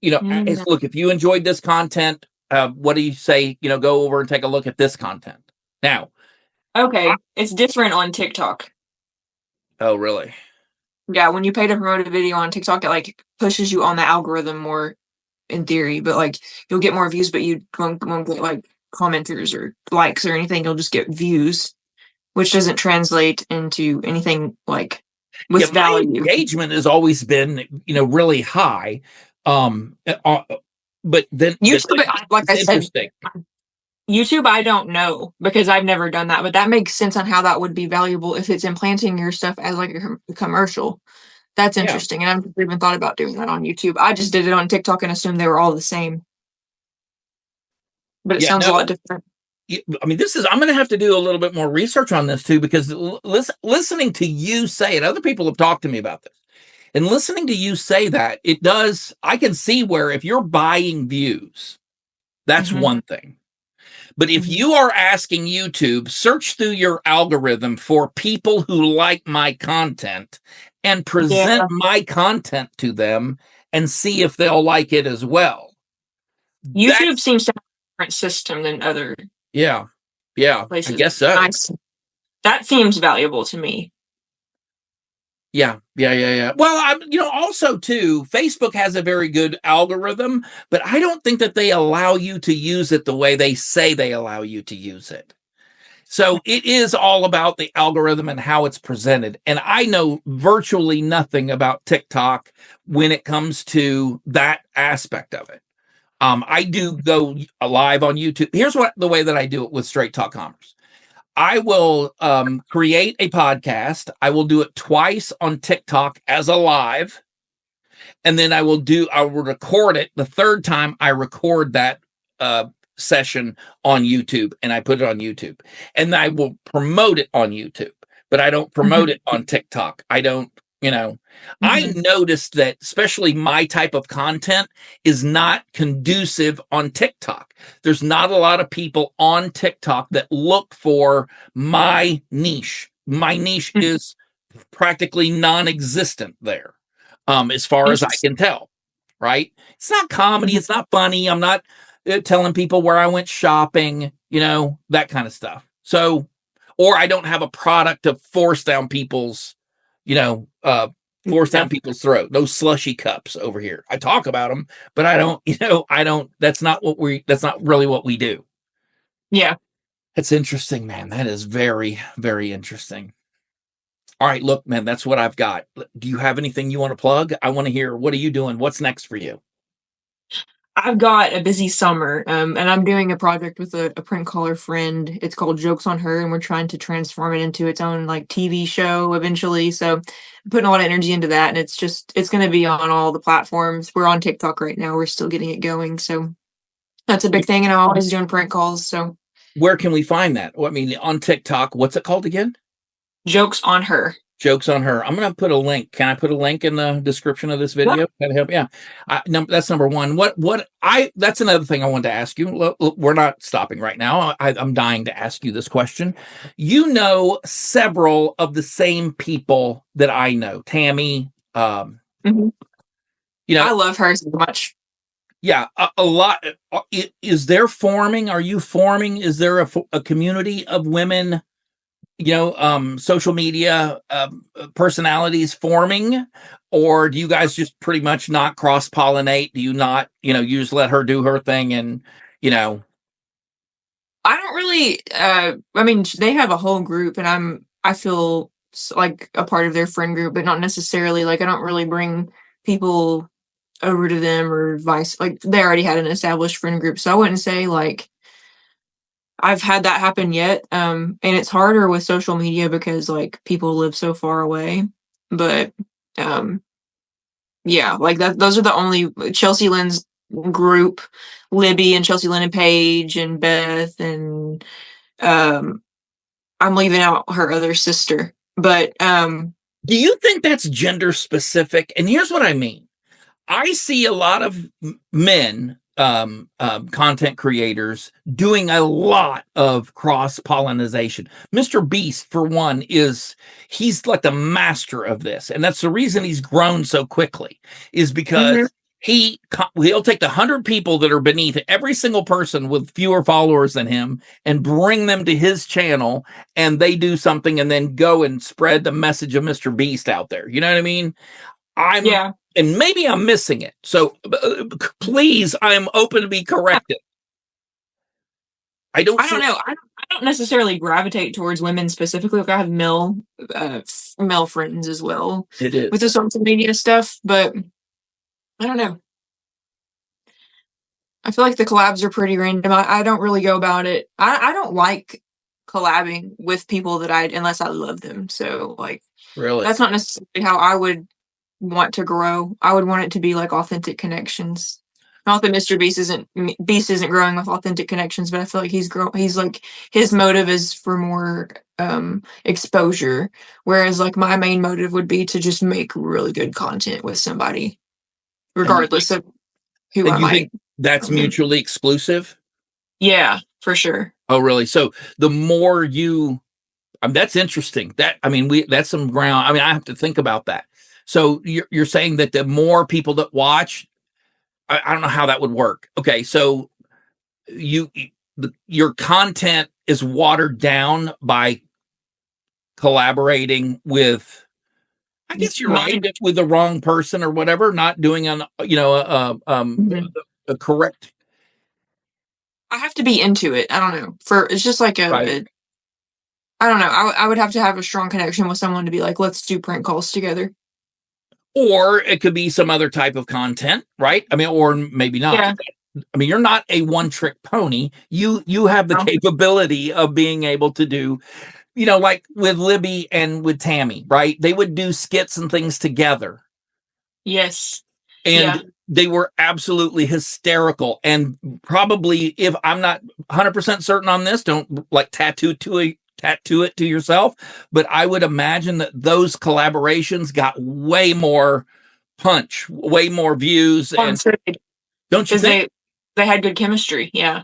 Look, if you enjoyed this content, what do you say? Go over and take a look at this content. Now. Okay, it's different on TikTok. Oh, really? Yeah, when you pay to promote a video on TikTok, it pushes you on the algorithm more, in theory. But you'll get more views, but you won't get commenters or likes or anything. You'll just get views, which doesn't translate into anything with value. My engagement has always been, really high. But then YouTube, I said, YouTube, I don't know, because I've never done that, but that makes sense on how that would be valuable if it's implanting your stuff as a commercial. That's interesting. And I've never even thought about doing that on YouTube. I just did it on TikTok and assumed they were all the same. But it sounds a lot different. I'm going to have to do a little bit more research on this too, because listening to you say it, other people have talked to me about this, and listening to you say that, it does, I can see where if you're buying views, that's one thing. But if you are asking YouTube, search through your algorithm for people who like my content and present my content to them and see if they'll like it as well. YouTube seems to have a different system than other Yeah, places. I guess so. That seems valuable to me. Yeah. Well, also too, Facebook has a very good algorithm, but I don't think that they allow you to use it the way they say they allow you to use it. So it is all about the algorithm and how it's presented. And I know virtually nothing about TikTok when it comes to that aspect of it. I do go live on YouTube. Here's the way that I do it with Straight Talk Commerce. I will create a podcast. I will do it twice on TikTok as a live. And then I will record it. The third time I record that session on YouTube and I put it on YouTube. And I will promote it on YouTube, but I don't promote it on TikTok. I don't, I noticed that especially my type of content is not conducive on TikTok. There's not a lot of people on TikTok that look for my niche. My niche is practically non-existent there, as far as I can tell, right? It's not comedy. It's not funny. I'm not telling people where I went shopping, that kind of stuff. So, or I don't have a product to force down people's throat. Those slushy cups over here. I talk about them, but I don't, that's not really what we do. Yeah. That's interesting, man. That is very, very interesting. All right, look, man, that's what I've got. Do you have anything you want to plug? I want to hear, what are you doing? What's next for you? I've got a busy summer, and I'm doing a project with a print caller friend. It's called Jokes on Her, and we're trying to transform it into its own TV show eventually. So I'm putting a lot of energy into that, and it's going to be on all the platforms. We're on TikTok right now. We're still getting it going. So that's a big thing, and I'm always doing prank calls. So where can we find that? Well, I mean, on TikTok, what's it called again? Jokes on Her. Jokes on Her. I'm going to put a link. Can I put a link in the description of this video? Can I help? Yeah. That's number one. That's another thing I wanted to ask you. Look, we're not stopping right now. I'm dying to ask you this question. You know several of the same people that I know. Tammy, I love her so much. Yeah, a lot. Is there forming? Are you forming? Is there a community of women, social media personalities forming, or do you guys just pretty much not cross pollinate? Do you not, you just let her do her thing and, I don't really, they have a whole group and I feel like a part of their friend group, but not necessarily I don't really bring people over to them or vice. They already had an established friend group. So I wouldn't say I've had that happen yet. And it's harder with social media because people live so far away. But those are the only Chelsea Lynn's group, Libby and Chelsea Lynn and Paige and Beth and I'm leaving out her other sister. But do you think that's gender specific? And here's what I mean. I see a lot of men, content creators doing a lot of cross-pollination. Mr. Beast, for one, he's like the master of this. And that's the reason he's grown so quickly, is because he'll take the 100 people that are beneath every single person with fewer followers than him and bring them to his channel, and they do something and then go and spread the message of Mr. Beast out there. You know what I mean? And maybe I'm missing it. So please, I'm open to be corrected. I don't know. I don't necessarily gravitate towards women specifically. I have male friends as well. It is with the social media stuff, but I don't know. I feel like the collabs are pretty random. I don't really go about it. I don't like collabing with people unless I love them. So really, that's not necessarily how I would want to grow. I would want it to be authentic connections. Not that Mr. Beast isn't growing with authentic connections, but I feel like he's his motive is for more exposure, whereas my main motive would be to just make really good content with somebody, regardless of who I think that's mutually exclusive. Yeah, for sure. Oh, really? So the more you, that's interesting. That's some ground. I mean, I have to think about that. So you're saying that the more people that watch, I don't know how that would work. Okay, so your content is watered down by collaborating with, I guess you're right, with the wrong person or whatever, not doing a correct. I have to be into it. I don't know. It's just like Right. I don't know. I would have to have a strong connection with someone to be like, let's do prank calls together. Or it could be some other type of content, right? I mean, or maybe not. Yeah. I mean, you're not a one-trick pony. You have the capability of being able to do, like with Libby and with Tammy, right? They would do skits and things together. Yes. And they were absolutely hysterical. And probably, if I'm not 100% certain on this, don't like tattoo it to yourself. But I would imagine that those collaborations got way more punch, way more views. And don't you think? They had good chemistry. Yeah.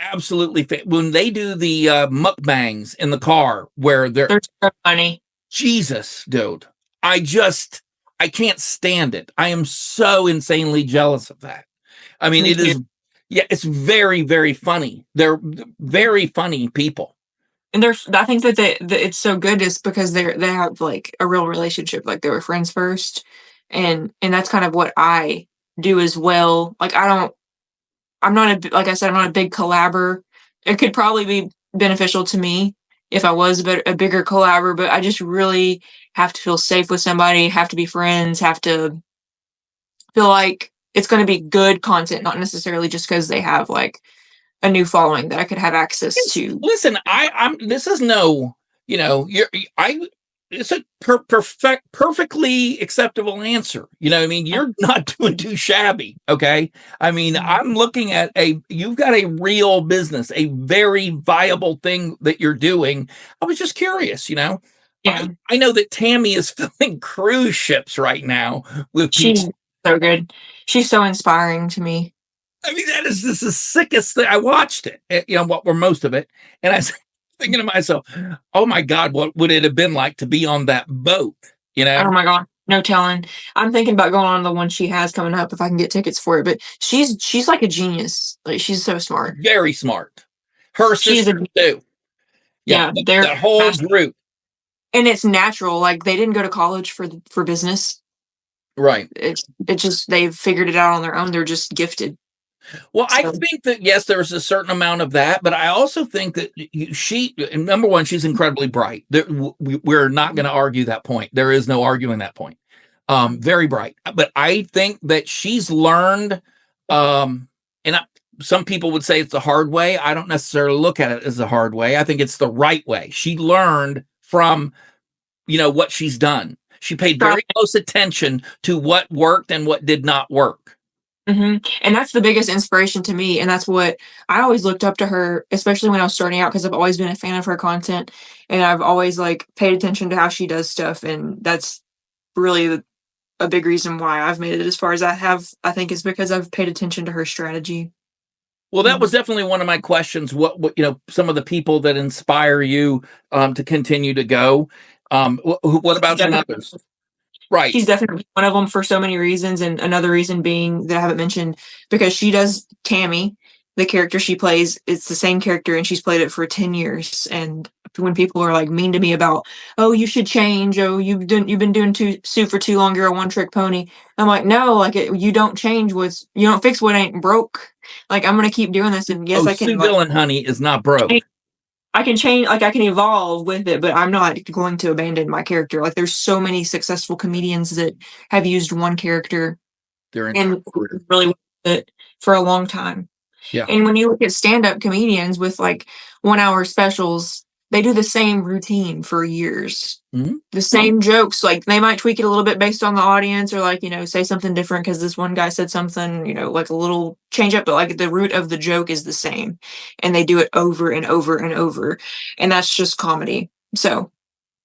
Absolutely. When they do the mukbangs in the car where they're so funny. Jesus, dude. I can't stand it. I am so insanely jealous of that. I mean, it is, it's very, very funny. They're very funny people. And I think that it's so good is because they have like a real relationship. Like they were friends first. And that's kind of what I do as well. Like like I said, I'm not a big collaborator. It could probably be beneficial to me if I was a bigger collaborator, but I just really have to feel safe with somebody, have to be friends, have to feel like it's going to be good content, not necessarily just because they have like a new following that I could have access to. Listen, this is no, it's a perfectly acceptable answer. You know what I mean? You're not doing too shabby. Okay. I mean, I'm looking at you've got a real business, a very viable thing that you're doing. I was just curious, Yeah. I know that Tammy is filming cruise ships right now with people. She's so good. She's so inspiring to me. I mean, this is the sickest thing. I watched it, what were most of it. And I was thinking to myself, oh my God, what would it have been like to be on that boat? Oh my God. No telling. I'm thinking about going on the one she has coming up if I can get tickets for it. But she's like a genius. Like she's so smart. Very smart. Her sister too. Yeah, they're the whole group. And it's natural. Like they didn't go to college for business. Right. It's just they've figured it out on their own. They're just gifted. Well, I think that, yes, there's a certain amount of that, but I also think that number one, she's incredibly bright. We're not going to argue that point. There is no arguing that point. Very bright. But I think that she's learned, some people would say it's the hard way. I don't necessarily look at it as the hard way. I think it's the right way. She learned from, what she's done. She paid very close attention to what worked and what did not work. Mm-hmm. And that's the biggest inspiration to me. And that's what I always looked up to her, especially when I was starting out, because I've always been a fan of her content and I've always like paid attention to how she does stuff. And that's really a big reason why I've made it as far as I have. I think it's because I've paid attention to her strategy. Well, that was definitely one of my questions. What some of the people that inspire you to continue to go. What about some others? Right. She's definitely one of them for so many reasons. And another reason being that I haven't mentioned, because she does Tammy, the character she plays, it's the same character and she's played it for 10 years. And when people are like mean to me about, oh, you should change. Oh, you've been doing Sue for too long. You're a one trick pony. I'm like, no, like you don't change you don't fix what ain't broke. Like I'm going to keep doing this. And yes, I can. Sue Dillon, honey, is not broke. I can change, like I can evolve with it, but I'm not going to abandon my character. Like there's so many successful comedians that have used one character and really with it for a long time. Yeah. And when you look at stand-up comedians with like 1 hour specials, they do the same routine for years. Mm-hmm. The same jokes, like they might tweak it a little bit based on the audience or like, say something different because this one guy said something, like a little change up, but like the root of the joke is the same. And they do it over and over and over. And that's just comedy. So.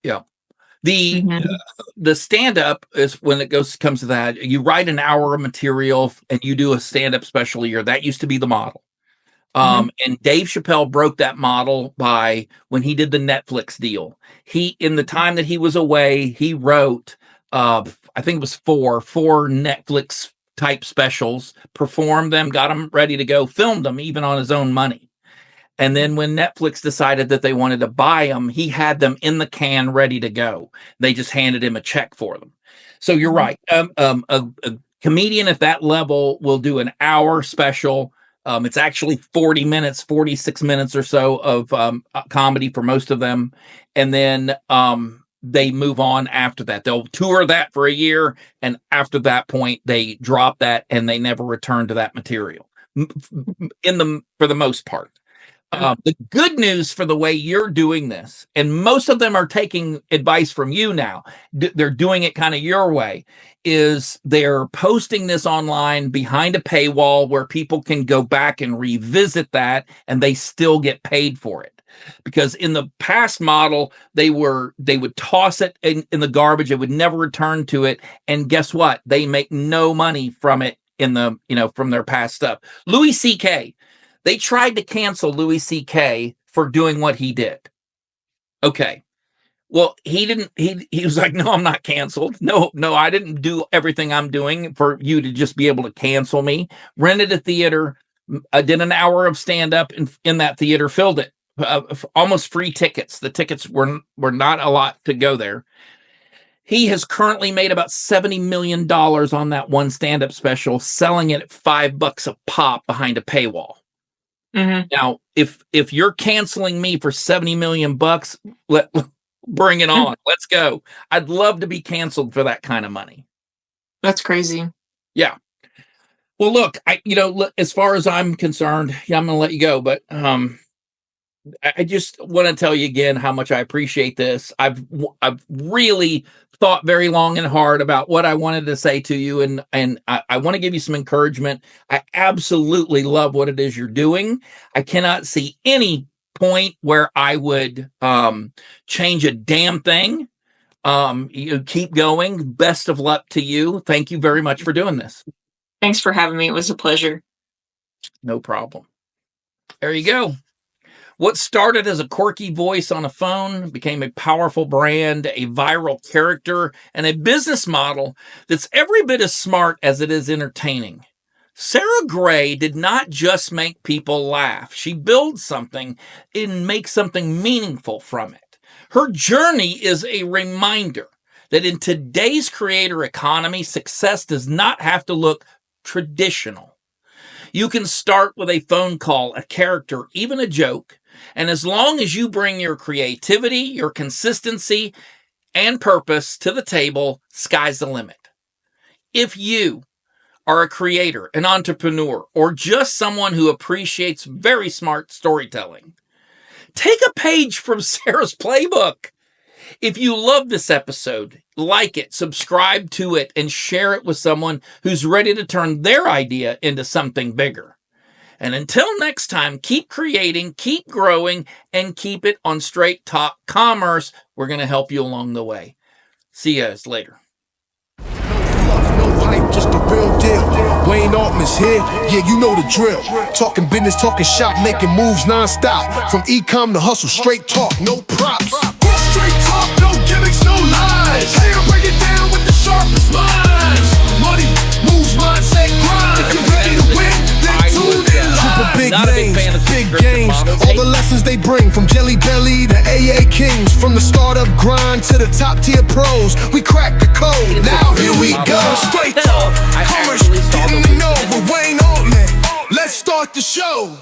Yeah. The stand-up is when it comes to that, you write an hour of material and you do a stand-up special a year. That used to be the model. And Dave Chappelle broke that model by when he did the Netflix deal. In the time that he was away, he wrote, I think it was four Netflix type specials, performed them, got them ready to go, filmed them even on his own money. And then when Netflix decided that they wanted to buy them, he had them in the can ready to go. They just handed him a check for them. So you're right. A comedian at that level will do an hour special. It's actually 40 minutes, 46 minutes or so of comedy for most of them. And then they move on after that. They'll tour that for a year. And after that point, they drop that and they never return to that material for the most part. The good news for the way you're doing this, and most of them are taking advice from you now, they're doing it kind of your way, is they're posting this online behind a paywall where people can go back and revisit that and they still get paid for it. Because in the past model, they would toss it in the garbage. They would never return to it. And guess what? They make no money from it from their past stuff. Louis C.K., they tried to cancel Louis C.K. for doing what he did. Okay. Well, he didn't, he was like, no, I'm not canceled. No, I didn't do everything I'm doing for you to just be able to cancel me. Rented a theater, did an hour of stand-up in that theater, filled it, almost free tickets. The tickets were not a lot to go there. He has currently made about $70 million on that one stand-up special, selling it at $5 a pop behind a paywall. Mm-hmm. Now, if you're canceling me for $70 million, bring it on. Let's go. I'd love to be canceled for that kind of money. That's crazy. Yeah. Well, look, as far as I'm concerned, I'm going to let you go, but I just want to tell you again how much I appreciate this. I've really thought very long and hard about what I wanted to say to you, and I want to give you some encouragement. I absolutely love what it is you're doing. I cannot see any point where I would change a damn thing. You keep going. Best of luck to you. Thank you very much for doing this. Thanks for having me. It was a pleasure. No problem. There you go. What started as a quirky voice on a phone became a powerful brand, a viral character, and a business model that's every bit as smart as it is entertaining. Sarah Gray did not just make people laugh. She builds something and makes something meaningful from it. Her journey is a reminder that in today's creator economy, success does not have to look traditional. You can start with a phone call, a character, even a joke. And as long as you bring your creativity, your consistency, and purpose to the table, sky's the limit. If you are a creator, an entrepreneur, or just someone who appreciates very smart storytelling, take a page from Sarah's playbook. If you love this episode, like it, subscribe to it, and share it with someone who's ready to turn their idea into something bigger. And until next time, keep creating, keep growing, and keep it on Straight Talk Commerce. We're going to help you along the way. See you guys later. No fluff, no hype, just the real deal. Wayne Altman's here, yeah, you know the drill. Talking business, talking shop, making moves non-stop. From e-com to hustle, straight talk, no props. Straight talk, no gimmicks, no lies. Hey, I break it down with the sharpest minds. Money, moves, mindset, grind. If you're ready to win, then tune in. Triple big names, big games. All the lessons they bring, from Jelly Belly to AA Kings. From the startup grind to the top tier pros, we crack the code. Now here we go. Straight talk, commerce, getting to know with Wayne Altman. Let's start the show.